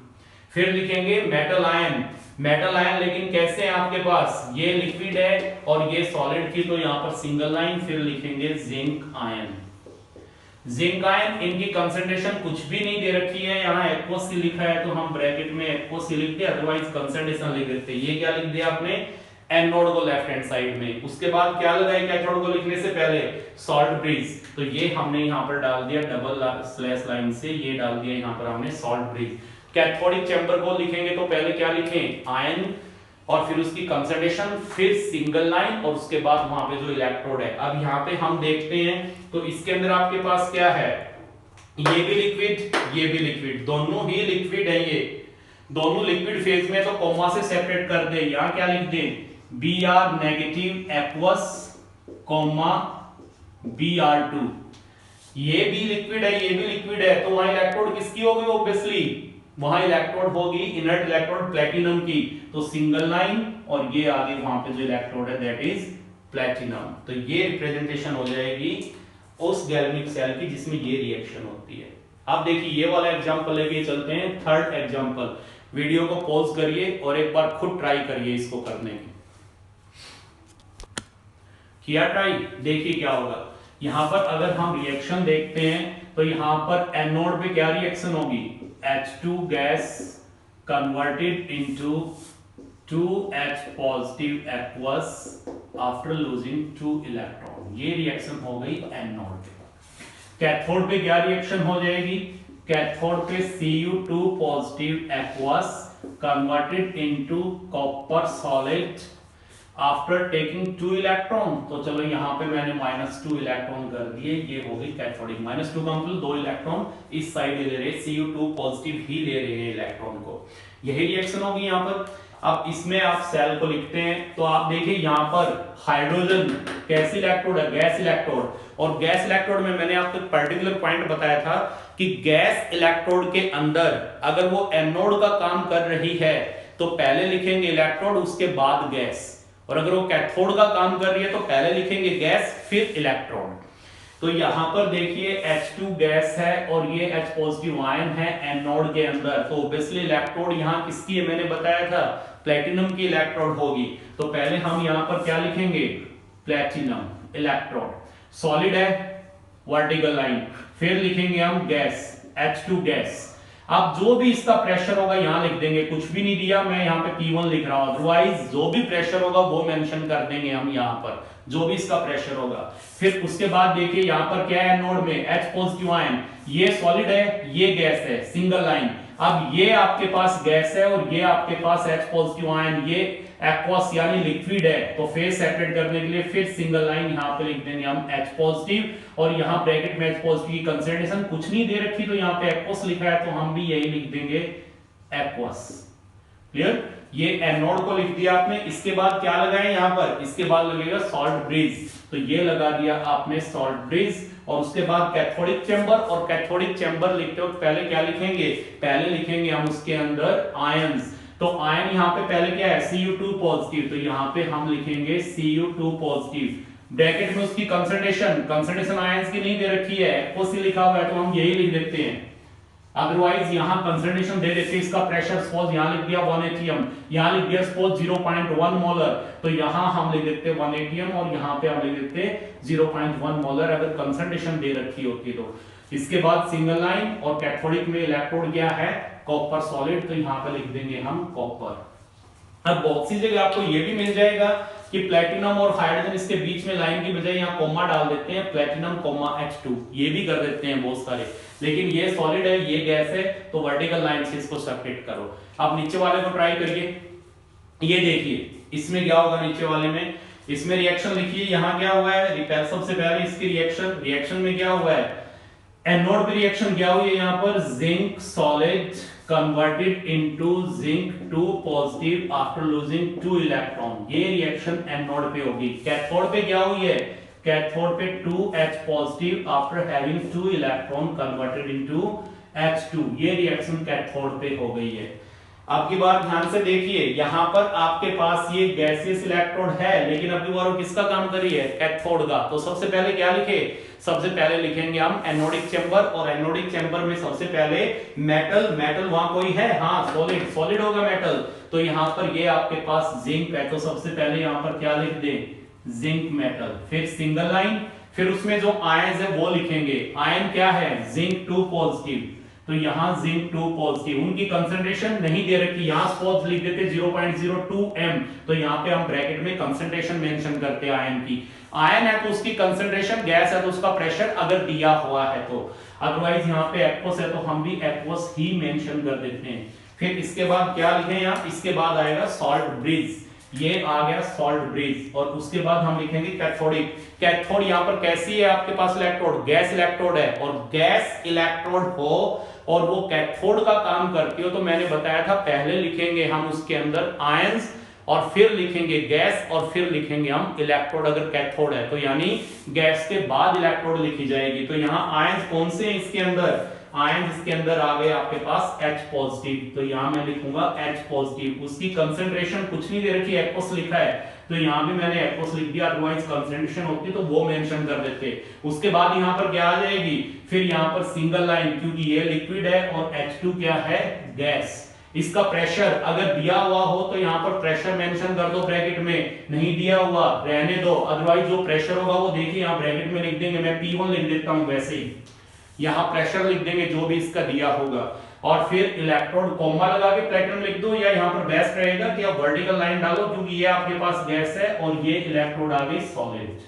फिर लिखेंगे मेटल आयन, मेटल आयन लेकिन कैसे है आपके पास, ये लिक्विड है और ये सॉलिड थी, तो यहां पर सिंगल लाइन, फिर लिखेंगे जिंक आयन। जिंक आयन, इनकी कंसंट्रेशन कुछ भी नहीं दे रखी है, यहाँ एक्वस लिखा है तो हम ब्रैकेट में एक्वस लिख दे, अदरवाइज कंसंट्रेशन लिख देते। ये क्या लिख दिया आपने, एनोड को लेफ्ट हैंड साइड में, उसके बाद क्या लगाया कैथोड को लिखने से पहले, सॉल्ट ब्रिज, तो ये हमने यहाँ पर डाल दिया डबल स्लैश लाइन से, ये डाल दिया यहाँ पर हमने सॉल्ट ब्रिज। कैथोडिक चैम्बर को लिखेंगे तो पहले क्या लिखें, आयन, और फिर उसकी कंसंट्रेशन, फिर सिंगल लाइन, और उसके बाद वहां पे जो इलेक्ट्रोड है। अब यहाँ पे हम देखते हैं तो इसके अंदर आपके पास क्या है, ये भी लिक्विड, ये भी लिक्विड, दोनों ही लिक्विड है, ये दोनों लिक्विड फेज में, तो कोमा से सेपरेट कर दे, यहां क्या लिख दे, Br negative aqueous comma Br2, ये भी लिक्विड है, ये भी लिक्विड है, तो वहां इलेक्ट्रोड किसकी होगी, ऑब्वियसली वहां इलेक्ट्रोड होगी इनर्ट इलेक्ट्रोड प्लेटिनम की, तो सिंगल लाइन, और ये आगे वहां पे जो इलेक्ट्रोड है दैट इज प्लेटिनम। तो ये रिप्रेजेंटेशन हो जाएगी उस गैल्वेनिक सेल की जिसमें ये रिएक्शन होती है। अब देखिए ये वाला एग्जांपल लेके चलते हैं, थर्ड एग्जांपल। वीडियो को पॉज करिए और एक बार खुद ट्राई करिए इसको करने की। किया ट्राई, देखिए क्या होगा। यहां पर अगर हम रिएक्शन देखते हैं तो यहां पर एनोड पे क्या रिएक्शन होगी, H2 gas converted into 2H positive aqueous after losing 2 electron, ये रिएक्शन हो गई एनोड पे। कैथोड पे क्या रिएक्शन हो जाएगी, कैथोड पे Cu2 positive aqueous converted into copper solid after taking 2 electron, तो चलो यहाँ पे मैंने -2 इलेक्ट्रॉन कर दिए, ये हो गई कैथोडिक। -2 का मतलब 2 इलेक्ट्रॉन इस साइड ले रहे, Cu2 पॉजिटिव ही ले रहे हैं इलेक्ट्रॉन को, यही रिएक्शन होगी यहाँ पर। अब इसमें आप सेल को लिखते हैं तो आप देखिए यहाँ पर हाइड्रोजन कैसे इलेक्ट्रोड है, गैस इलेक्ट्रोड, और गैस इलेक्ट्रोड में मैंने आपको पर्टिकुलर पॉइंट बताया था कि गैस इलेक्ट्रोड के अंदर अगर वो एनोड का काम कर रही है तो पहले लिखेंगे इलेक्ट्रोड उसके बाद गैस, और अगर वो कैथोड का काम कर रही है तो पहले लिखेंगे गैस फिर इलेक्ट्रॉन। तो यहां पर देखिए H2 गैस है और ये H पॉजिटिव आयन है एनोड के अंदर, तो ऑब्वियसली इलेक्ट्रोड यहां किसकी है, मैंने बताया था प्लेटिनम की इलेक्ट्रोड होगी। तो पहले हम यहां पर क्या लिखेंगे, प्लेटिनम इलेक्ट्रोड, सॉलिड है वर्टिकल लाइन, फिर लिखेंगे हम गैस H2 गैस। अब जो भी इसका प्रेशर होगा यहां लिख देंगे, कुछ भी नहीं दिया मैं यहां पे P1 लिख रहा हूं, अदरवाइज जो भी प्रेशर होगा वो मेंशन कर देंगे हम यहां पर, जो भी इसका प्रेशर होगा। फिर उसके बाद देखिए यहां पर क्या है नोड में H पॉजिटिव आयन, ये सॉलिड है ये गैस है, सिंगल लाइन। अब ये आपके पास गैस है और ये आपके पास H पॉजिटिव आयन, ये एक्वस यानी लिक्विड है, तो फेज सेपरेट करने के लिए फिर सिंगल लाइन यहां पे लिख देंगे हम H पॉजिटिव, और यहां ब्रैकेट में H पॉजिटिव की कंसंट्रेशन कुछ नहीं दे रखी तो यहां पे एक्वस लिखा है तो हम भी यही लिख देंगे एक्वस। क्लियर, ये एनोड को लिख दिया आपने। इसके बाद क्या लगाए यहां पर, इसके बाद लगेगा सॉल्ट ब्रिज, तो ये लगा दिया आपने सॉल्ट ब्रिज। और उसके बाद कैथोडिक चैम्बर, और कैथोडिक चैम्बर लिखते वक्त पहले क्या लिखेंगे, पहले लिखेंगे हम उसके अंदर आयंस। तो आयन यहाँ पे पहले क्या है Cu2 पॉजिटिव, तो यहाँ पे हम लिखेंगे Cu2 पॉजिटिव, ब्रैकेट में उसकी कंसंट्रेशन, कंसंट्रेशन आयंस की नहीं दे रखी है, एक्वस लिखा हुआ है तो हम यही लिख देते हैं अदरवाइज यहाँ कंसंट्रेशन दे देते, इसका प्रेशर सपोज यहाँ लिख दिया 1 atm, यहाँ लिख दिया सपोज 0.1 मोलर, तो यहाँ हम लिख देते 1 atm और यहाँ पे हम लिख देते 0.1 मोलर अगर कंसंट्रेशन दे रखी होती तो। इसके बाद सिंगल लाइन और कैथोडिक में इलेक्ट्रोड क्या है, कॉपर सॉलिड, तो यहाँ पे लिख देंगे हम कॉपर। अब बहुत सी जगह आपको ये भी मिल जाएगा कि प्लेटिनम और हाइड्रोजन, इसके बीच में लाइन की बजाय यहाँ कॉमा डाल देते हैं, प्लेटिनम कॉमा H2, ये भी कर देते हैं बहुत सारे, लेकिन ये सॉलिड है ये गैस है तो वर्टिकल लाइन से इसको सेपरेट करो। अब नीचे वाले को ट्राई करिए, ये देखिए इसमें क्या होगा, नीचे वाले में इसमें रिएक्शन लिखिए, यहाँ क्या हुआ है, रिपेल सबसे पहले इसकी रिएक्शन में क्या हुआ है, एनोड पे रिएक्शन क्या हुई है, यहाँ पर zinc solid converted into zinc 2 positive after losing 2 electron, ये रिएक्शन एनोड पे होगी। कैथोड पे क्या हुई है, कैथोड पे 2H positive after having 2 electron converted into H2, ये रिएक्शन कैथोड पे हो गई है। अब की बार ध्यान से देखिए, यहां पर आपके पास ये गैसियस इलेक्ट्रोड है, लेकिन अब की बार वो किसका काम कर रही है, कैथोड का। तो सबसे पहले क्या लिखे, सबसे पहले लिखेंगे हम एनोडिक चेंबर, और एनोडिक चेंबर में सबसे पहले मेटल वहां कोई है, हाँ सॉलिड होगा मेटल, तो यहाँ पर ये आपके पास जिंक है, तो सबसे पहले यहाँ पर क्या लिख दे, जिंक मेटल। फिर सिंगल लाइन, फिर उसमें जो आयंस है वो लिखेंगे, आयन क्या है, जिंक 2 पॉजिटिव, तो यहां जिंक 2 पॉजिटिव, उनकी कंसंट्रेशन नहीं दे रखी, यहां स्पोज लिख देते 0.02 m, तो यहां पे हम ब्रैकेट में कंसंट्रेशन मेंशन करते हैं आयन की। आयन है तो उसकी कंसंट्रेशन, गैस है तो उसका प्रेशर अगर दिया हुआ है तो, अदरवाइज यहाँ पे एक्वस है तो हम भी एक्वस ही मेंशन कर देते हैं। फिर इसके बाद क्या लिखें यहाँ, इसके बाद आएगा सॉल्ट ब्रिज, ये आ गया सॉल्ट ब्रिज, और उसके बाद हम लिखेंगे कैथोडिक। कैथोड यहाँ पर कैसी है आपके पास इलेक्ट्रोड, गैस इलेक्ट्रोड है, और गैस इलेक्ट्रोड हो और वो कैथोड का काम करती हो, तो मैंने बताया था पहले लिखेंगे हम उसके अंदर आयंस, और फिर लिखेंगे गैस, और फिर लिखेंगे हम इलेक्ट्रोड अगर कैथोड है तो, यानी गैस के बाद इलेक्ट्रोड लिखी जाएगी। तो यहाँ आयंस कौन से हैं इसके अंदर, आयंस इसके अंदर आ गए आपके पास H पॉजिटिव, तो यहां मैं लिखूंगा H पॉजिटिव, उसकी कंसंट्रेशन कुछ नहीं दे रखी, एक्वस लिखा है तो यहां भी मैंने एक्वस लिख दिया, अदरवाइज कंसंट्रेशन होती तो वो मेंशन कर देते। उसके बाद यहां पर क्या आ जाएगी, फिर यहां पर सिंगल लाइन, क्योंकि ये लिक्विड है और H2 क्या है, गैस। इसका प्रेशर अगर दिया हुआ हो तो यहां पर प्रेशर मेंशन कर दो ब्रैकेट में, नहीं दिया हुआ रहने दो, अदरवाइज जो प्रेशर होगा वो देखिए यहां ब्रैकेट में लिख देंगे, मैं P1 लिख देता हूं, वैसे ही यहां प्रेशर लिख देंगे जो भी इसका दिया होगा, और फिर इलेक्ट्रोड कॉमा लगा के प्लेटिनम लिख दो, या यहां पर बेस्ट रहेगा कि आप वर्टिकल लाइन डालो, क्योंकि ये आपके पास गैस है और ये इलेक्ट्रोड आ गई सॉलिड।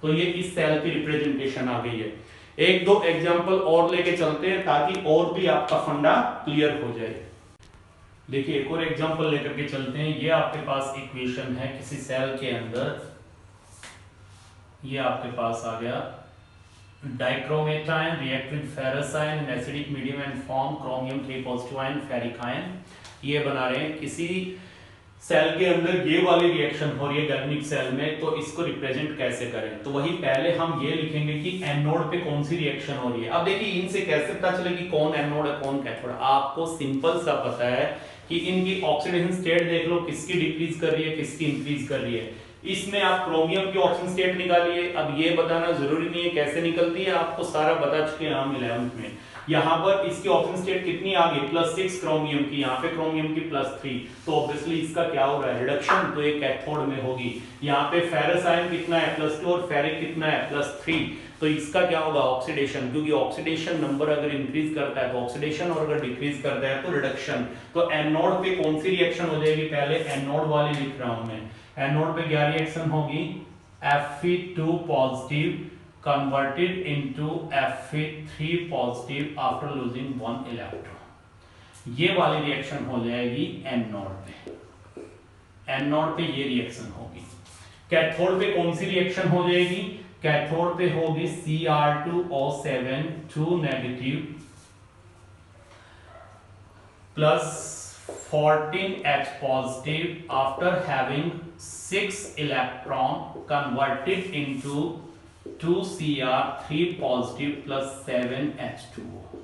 तो ये इस सेल की रिप्रेजेंटेशन आ गई है। एक दो एग्जांपल और लेके चलते हैं ताकि और भी आपका फंडा क्लियर हो जाए। देखिए एक और एग्जांपल लेकर के चलते हैं। ये आपके पास इक्वेशन है किसी सेल के अंदर, ये आपके पास आ गया dichromate ion react with ferrous ion in acidic medium and form chromium 3 positive ion ferric ion. ये बना रहे हैं किसी सेल के अंदर, ये वाली रिएक्शन हो रही है गैल्वेनिक सेल में, तो इसको रिप्रेजेंट कैसे करें, तो वही पहले हम ये लिखेंगे कि एनोड पे कौन सी रिएक्शन हो रही है। अब देखिए इनसे कैसे पता चलेगी कौन एनोड है कौन कैथोड, आपको सिंपल सा पता है कि इनकी ऑक्सीडेशन स्टेट देख लो, किसकी डिक्रीज कर रही है किसकी इंक्रीज कर रही है। इसमें आप क्रोमियम की ऑक्सीजन स्टेट निकालिए, अब ये बताना जरूरी नहीं है कैसे निकलती है, आपको सारा बता चुके हैं हम 11th में। यहाँ पर इसकी ऑक्सीजन स्टेट कितनी आ गई, +6 क्रोमियम की, यहाँ पे क्रोमियम की +3, तो ऑब्वियसली इसका क्या हो रहा है, रिडक्शन, तो ये कैथोड में होगी। यहाँ पे फेरस आयन कितना है +2 और फेरिक कितना है +3, तो इसका क्या होगा, ऑक्सीडेशन, क्योंकि ऑक्सीडेशन नंबर अगर इंक्रीज करता है तो ऑक्सीडेशन, और अगर डिक्रीज करता है तो रिडक्शन। तो एनोड पे कौन सी रिएक्शन हो जाएगी, पहले एनोड वाली लिख रहा हूं मैं। एनोड पे क्या रिएक्शन होगी, Fe2 positive converted into Fe3 positive after losing 1 electron, ये वाली रिएक्शन हो जाएगी एनोड पे। एनोड पे ये रिएक्शन होगी। कैथोड पे कौन सी रिएक्शन हो जाएगी, कैथोड पे होगी Cr2O7 2 negative plus 14H positive after having 6 electron converted into 2Cr3 positive plus 7H2O।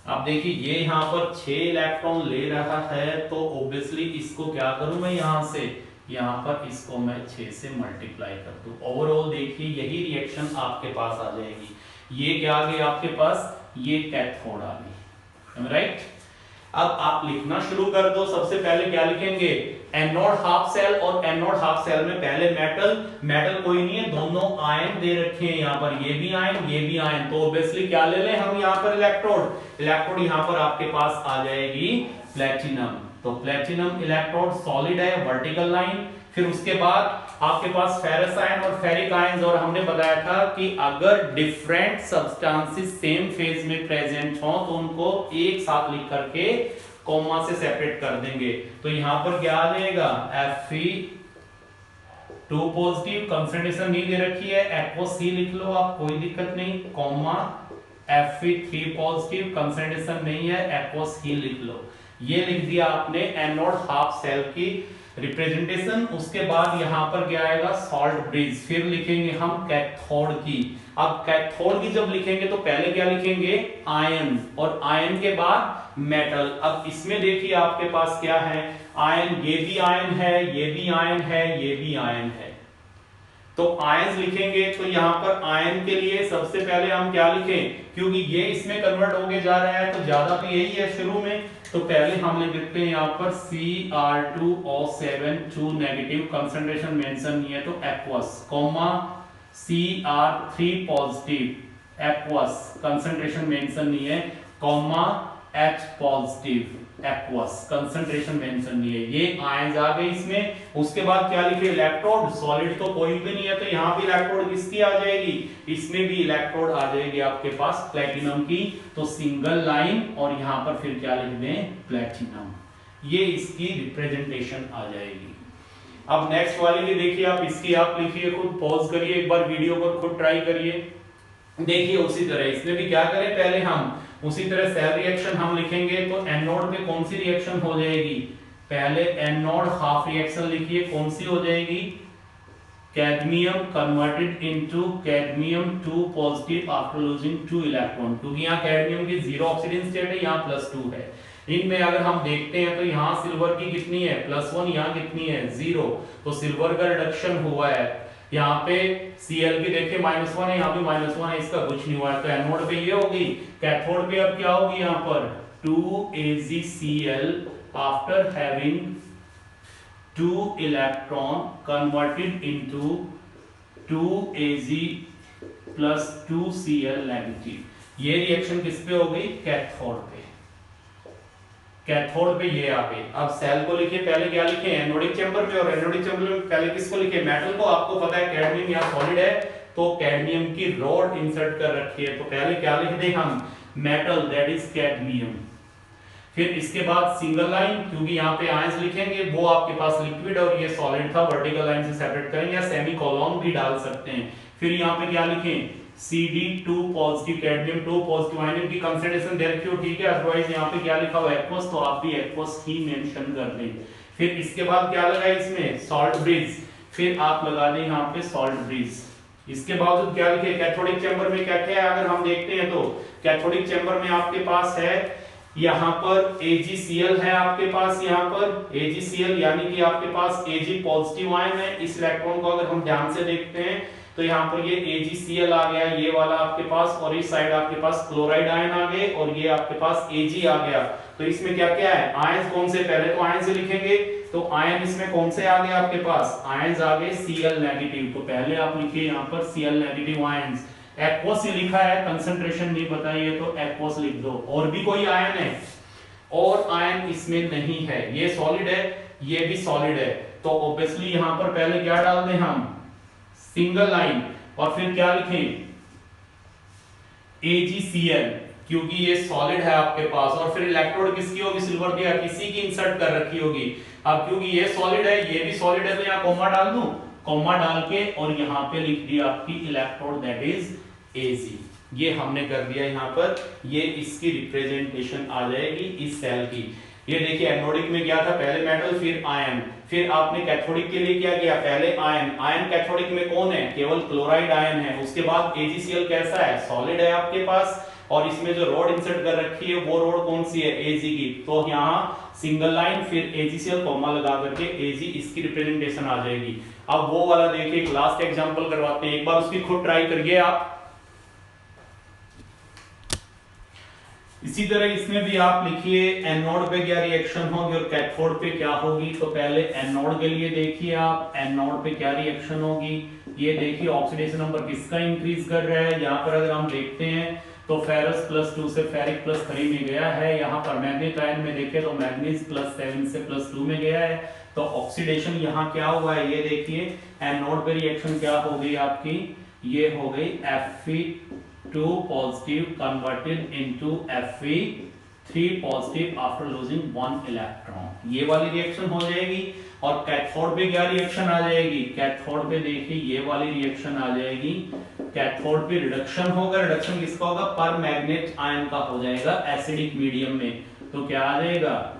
अब देखिए ये यहाँ पर 6 इलेक्ट्रॉन ले रहा है, तो ऑब्वियसली इसको क्या करूं मैं, यहाँ पर इसको मैं 6 से मल्टीप्लाई कर दूं। ओवरऑल देखिए यही रिएक्शन आपके पास आ जाएगी। ये क्या आ गई आपके पास, ये कैथोड आ गई, राइट। अब आप लिखना शुरू कर दो। सबसे पहले क्या लिखेंगे, एनोड हाफ सेल, और एनोड हाफ सेल में पहले मेटल कोई नहीं है, दोनों आयन दे रखे हैं यहाँ पर, ये भी आयन ये भी आयन, तो ऑब्वियसली क्या ले लें हम यहाँ पर इलेक्ट्रोड यहाँ पर आपके पास आ जाएगी प्लेटिनम। तो प्लेटिनम इलेक्ट्रोड सॉलिड है, वर्टिकल लाइन। फिर उसके बाद आपके पास फेरस आयन और फेरिक आयंस, और हमने बताया था कि अगर डिफरेंट सब्सटेंसेस सेम फेज में प्रेजेंट हो तो उनको एक साथ लिख करके कॉमा से सेपरेट कर देंगे। तो यहां पर क्या आ जाएगा, Fe2 पॉजिटिव, कंसंट्रेशन नहीं दे रखी है, एक्वस सी लिख लो आप, कोई दिक्कत नहीं, कॉमा Fe3 पॉजिटिव, कंसंट्रेशन नहीं है, एक्वस ही लिख लो। ये लिख दिया आपने एनोड हाफ सेल की रिप्रेजेंटेशन। उसके बाद यहां पर क्या आएगा, सॉल्ट ब्रिज। फिर लिखेंगे हम कैथोड की। अब कैथोड की जब लिखेंगे तो पहले क्या लिखेंगे, आयन, और आयन के बाद मेटल। अब इसमें देखिए आपके पास क्या है, आयन, ये भी आयन है, ये भी आयन है, ये भी आयन है। तो आयंस लिखेंगे तो यहां पर आयन के लिए सबसे पहले हम क्या लिखें, क्योंकि ये इसमें कन्वर्ट होके जा रहा है तो ज्यादा तो यही है शुरू में, तो पहले हम लिख देते हैं यहां पर Cr2O7 2 नेगेटिव, कंसंट्रेशन मेंशन नहीं है तो aqueous, comma Cr3 positive aqueous, concentration mention नहीं है, comma H positive aqueous, concentration mention नहीं है। ये आयंस आ गए इसमें। उसके बाद क्या लिखे, इलेक्ट्रोड, सॉलिड तो कोई भी नहीं है तो यहाँ भी इलेक्ट्रोड किसकी आ जाएगी, इसमें भी इलेक्ट्रोड आ जाएगी आपके पास प्लेटिनम की, तो सिंगल लाइन, और यहाँ पर फिर क्या लिख दें, प्लेटिनम। ये इसकी रिप्रेजेंटेशन आ जाएगी। अब नेक्स्ट वाली भी देखिए आप, इसकी आप लिखिए, खुद पॉज करिए, एक बार वीडियो पर खुद ट्राई करिए। देखिए उसी तरह इसमें भी क्या करें, पहले हम उसी तरह सेल रिएक्शन हम लिखेंगे, तो एनोड पे कौन सी रिएक्शन हो जाएगी, पहले एनोड हाफ रिएक्शन लिखिए, कौन सी हो जाएगी, cadmium converted into cadmium 2 positive after losing 2 electron, क्योंकि यहाँ कैडमियम की 0 ऑक्सीडेशन स्टेट है, यहाँ +2 है। इनमें अगर हम देखते हैं तो यहाँ सिल्वर की कितनी है, +1, यहाँ कितनी है 0, तो सिल्वर का रिडक्शन हुआ है। यहाँ पे Cl की देखिए -1 है, यहाँ पे -1 है, इसका कुछ नहीं हुआ है, तो एनोड पे ये होगी। कैथोड पे अब क्या होगी, यहाँ पर 2AgCl after having 2 electron converted into 2Ag plus 2Cl negative. ये रिएक्शन किस पे हो गई, कैथोड पे। कैथोड पे ये आ गई। अब सेल को लिखिए, पहले क्या लिखे, एनोडिक चैम्बर में, और एनोडिक चैम्बर में पहले किसको लिखे, मेटल को। आपको पता है कैडमियम यहाँ सॉलिड है तो कैडमियम की रॉड इंसर्ट कर रखी है, तो पहले क्या लिख दें हम, मेटल दैट इज कैडमियम। फिर इसके बाद सिंगल लाइन, क्योंकि यहाँ पे आयंस लिखेंगे, वो आपके पास लिक्विड और ये सॉलिड था, वर्टिकल लाइन से सेपरेट करेंगे, या सेमीकोलन भी डाल सकते हैं। फिर यहाँ पे क्या लिखें, Cd2 positive, cadmium 2 positive, ion की कंसंट्रेशन दे रखी हो, ठीक है, अदरवाइज यहाँ पे क्या लिखा हुआ है, एक्वस, तो आप भी एक्वस ही मेंशन कर दें। फिर इसके बाद क्या लगा इसमें, सॉल्ट ब्रिज, फिर आप लगा दें यहाँ पे सॉल्ट ब्रिज। इसके बावजूद क्या लिखे, कैथोडिक चैम्बर में क्या क्या है, अगर हम देखते हैं तो कैथोडिक चैम्बर में आपके पास है यहाँ पर AgCl है, आपके पास यहाँ पर AgCl, यानी कि आपके पास Ag पॉजिटिव आयन है। इस इलेक्ट्रॉन को अगर हम ध्यान से देखते हैं तो यहाँ पर ये AgCl आ गया, ये वाला आपके पास, और इस साइड आपके पास क्लोराइड आयन आ गए, और ये आपके पास Ag आ गया। तो इसमें क्या क्या है, आयंस कौन से, पहले तो आयन से लिखेंगे, तो आयन इसमें कौन से आ गए आपके पास, आयंस आ गए Cl नेगेटिव, तो पहले आप लिखिए यहाँ पर Cl नेगेटिव आयंस। एक्वस ही लिखा है, कंसंट्रेशन नहीं बताइए तो एक्वस लिख दो। और भी कोई आयन है, और आयन इसमें नहीं है, ये सॉलिड है, ये भी सॉलिड है, तो ऑब्वियसली यहां पर पहले क्या डाल दें हम, सिंगल लाइन, और फिर क्या लिखें, AgCl, क्योंकि ये सॉलिड है आपके पास, और फिर इलेक्ट्रोड किसकी होगी, सिल्वर की, किसी की इंसर्ट कर रखी होगी। अब क्योंकि ये सॉलिड है, ये भी सॉलिड है, तो यहाँ कॉमा डाल दूं, कॉमा डाल के, और यहाँ पे लिख दिया आपकी इलेक्ट्रोड दैट इज Ag। ये हमने कर दिया यहाँ पर, ये इसकी रिप्रेजेंटेशन आ जाएगी इस सेल की। ये देखिए एनोडिक में क्या था, पहले मेटल फिर आयन, फिर आपने कैथोडिक के लिए क्या किया, पहले आयन, आयन कैथोडिक में कौन है, केवल क्लोराइड आयन है। उसके बाद AgCl कैसा है, सॉलिड है आपके पास, और इसमें जो रॉड इंसर्ट कर रखी है वो रॉड कौन सी है, Ag की, तो यहाँ सिंगल लाइन, फिर AgCl कॉमा लगा करके Ag, इसकी रिप्रेजेंटेशन आ जाएगी। अब वो वाला देखिए, एक लास्ट एग्जांपल करवाते हैं, एक बार उसकी खुद ट्राई करिए आप। इसी तरह इसमें भी आप लिखिए एनोड पे क्या रिएक्शन होगी और कैथोड पे क्या होगी। तो पहले एनोड के लिए देखिए आप एनोड पे क्या रिएक्शन होगी। ये देखिए ऑक्सीडेशन नंबर किसका इंक्रीज कर रहा है। यहाँ पर अगर हम देखते हैं तो फेरस +2 से फेरिक +3 में गया है। यहाँ पर मैग्नेट आयन में देखें तो मैग्नीज +7 से +2 में गया है। तो ऑक्सीडेशन यहाँ क्या हुआ है ये देखिए एनोड पे रिएक्शन क्या हो गई आपकी, ये हो गई Fe2 positive converted into Fe3 positive after losing 1 electron. ये वाली रिएक्शन हो जाएगी। और कैथोड पे क्या रिएक्शन आ जाएगी, कैथोड पे देखिए ये वाली रिएक्शन आ जाएगी। कैथोड पे रिडक्शन होगा, रिडक्शन किसका होगा, पर मैग्नेट आयन का हो जाएगा एसिडिक मीडियम में। तो क्या आ जाएगा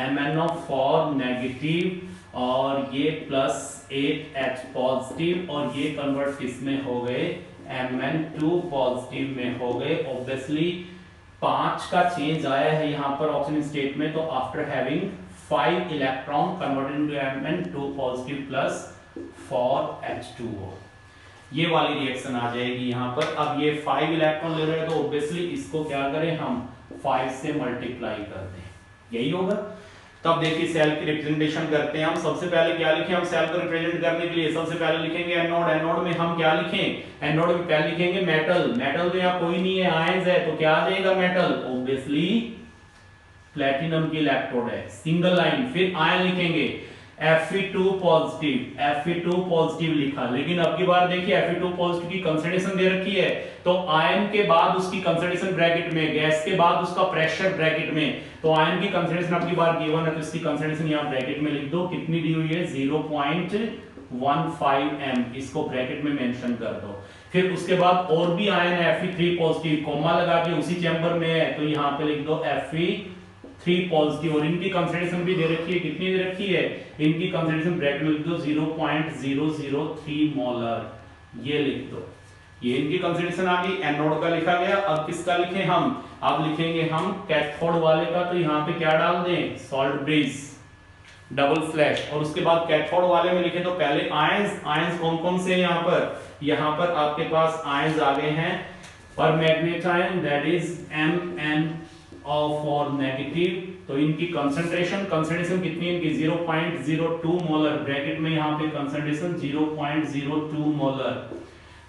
MnO4 नेगेटिव और ये +8H पॉजिटिव और ये कन्वर्ट किसमें हो गए Mn2 पॉजिटिव में हो गए। ऑब्वियसली 5 का चेंज आया है यहाँ पर ऑक्सीजन स्टेट में। तो after having 5 electron converted into Mn2 positive +4H2O, ये वाली रिएक्शन आ जाएगी यहाँ पर। अब ये 5 इलेक्ट्रॉन ले रहे हैं तो ऑब्वियसली इसको क्या करें हम 5 से मल्टीप्लाई कर दें, यही होगा। तब देखिए सेल की रिप्रेजेंटेशन करते हैं हम। सबसे पहले क्या लिखें हम सेल को रिप्रेजेंट करने के लिए, सबसे पहले लिखेंगे एनोड। एनोड में हम क्या लिखें, एनोड में पहले लिखेंगे मेटल। मेटल तो यहाँ कोई नहीं है, आयंस है, तो क्या आ जाएगा मेटल, ऑब्वियसली प्लेटिनम की इलेक्ट्रोड है, सिंगल लाइन। फिर आयन लिखेंगे Fe2 पॉजिटिव, Fe2 पॉजिटिव लिखा। लेकिन अब की बार देखिए Fe2 पॉजिटिव की कंसंट्रेशन दे रखी है, तो आयन के बाद उसकी कंसंट्रेशन ब्रैकेट में, गैस के बाद उसका प्रेशर ब्रैकेट में। तो आयन की कंसंट्रेशन अब की बार गिवन है तो इसकी कंसंट्रेशन यहां ब्रैकेट में लिख दो। कितनी दी हुई है 0.15 m, इसको ब्रैकेट में मेंशन कर दो। फिर उसके बाद और भी आयन है Fe3 पॉजिटिव, कोमा लगा के उसी चैम्बर में है, तो यहां पे लिख दो Fe3 पॉजिटिव। और इनकी कंसंट्रेशन भी दे रखी है, कितनी दे रखी है, इनकी कंसंट्रेशन ब्रैकेट में लिख दो 0.003 मोलर, ये लिख दो। ये इनकी कंसंट्रेशन आ गई, एनोड का लिखा गया। अब किसका लिखें हम, अब लिखेंगे हम कैथोड वाले का। तो यहाँ पे क्या डाल दें, सॉल्ट ब्रिज डबल स्लैश। और उसके बाद कैथोड वाले में लिखे तो पहले आयंस। आयंस कौन कौन से हैं यहाँ पर आपके पास आयंस आ गए हैं पर manganate ion, that is MnO4 negative. तो इनकी कंसंट्रेशन कितनी है इनकी 0.02 मोलर, ब्रैकेट में यहाँ पे कंसंट्रेशन 0.02 मोलर।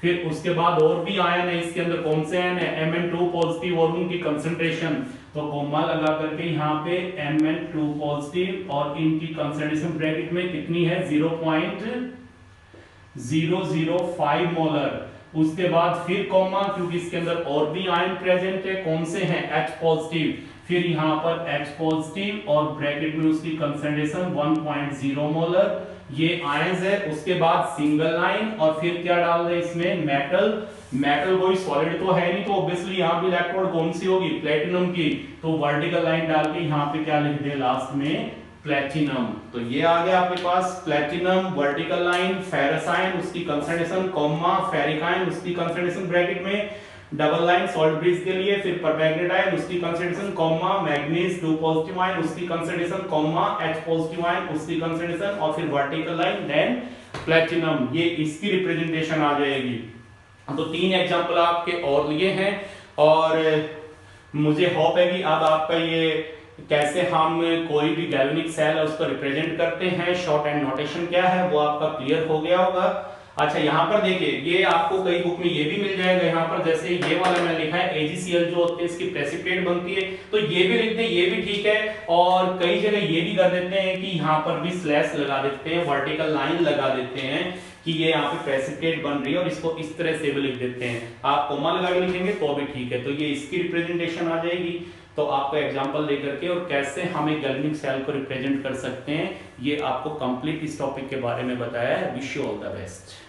फिर उसके बाद और भी आयन है इसके अंदर, कौन से आयन है, Mn2 पॉजिटिव और उनकी कंसंट्रेशन, तो कोमा लगा करके यहाँ पे Mn2 पॉजिटिव और इनकी कंसंट्रेशन ब्रैकेट में कितनी है 0.005 मोलर। उसके बाद फिर कॉमा, क्योंकि इसके अंदर और भी आयन प्रेजेंट है, कौन से हैं H पॉजिटिव। फिर यहाँ पर H पॉजिटिव और ब्रैकेट में उसकी कंसंट्रेशन 1.0 मोलर, ये आयंस है। उसके बाद सिंगल लाइन और फिर क्या डाल दे इसमें मेटल। मेटल कोई सॉलिड तो है नहीं, तो ऑब्वियसली यहाँ पे इलेक्ट्रोड कौन सी होगी, प्लेटिनम की। तो वर्टिकल लाइन डाल के यहाँ पे क्या लिख दे लास्ट में, प्लेटिनम। तो ये आ गया आपके पास platinum, vertical line, ferrous ion उसकी कंसंट्रेशन, कॉमा फेरिक आयन उसकी कंसंट्रेशन ब्रैकेट में, डबल लाइन सॉल्ट ब्रिज के लिए, फिर परमैग्नेट आयन उसकी concentration, comma manganese 2 positive ion उसकी concentration, comma H positive ion उसकी कंसंट्रेशन, और फिर वर्टिकल लाइन देन प्लेटिनम। ये इसकी रिप्रेजेंटेशन आ जाएगी। तो 3 एग्जांपल आपके और लिए हैं और मुझे होप है कि अब आपका ये कैसे हम कोई भी गैल्वेनिक सेल है उसको रिप्रेजेंट करते हैं, शॉर्ट एंड नोटेशन क्या है वो आपका क्लियर हो गया होगा। अच्छा यहाँ पर देखिए ये आपको कई बुक में ये भी मिल जाएगा, यहाँ पर जैसे ये वाला मैंने लिखा है AgCl जो होते हैं इसकी प्रेसिपिटेट बनती है, तो ये भी लिख दें, ये भी ठीक है। और कई जगह ये भी कर देते हैं कि यहाँ पर भी स्लैश लगा देते हैं, वर्टिकल लाइन लगा देते हैं कि ये यहाँ पे प्रेसिपिटेट बन रही है और इसको इस तरह से भी लिख देते हैं। आप कोमा लगा के लिखेंगे तो भी ठीक है। तो ये इसकी रिप्रेजेंटेशन आ जाएगी। तो आपको एग्जांपल लेकर के और कैसे हम एक गैल्वेनिक सेल को रिप्रेजेंट कर सकते हैं ये आपको कंप्लीट इस टॉपिक के बारे में बताया है। Wish you all the best.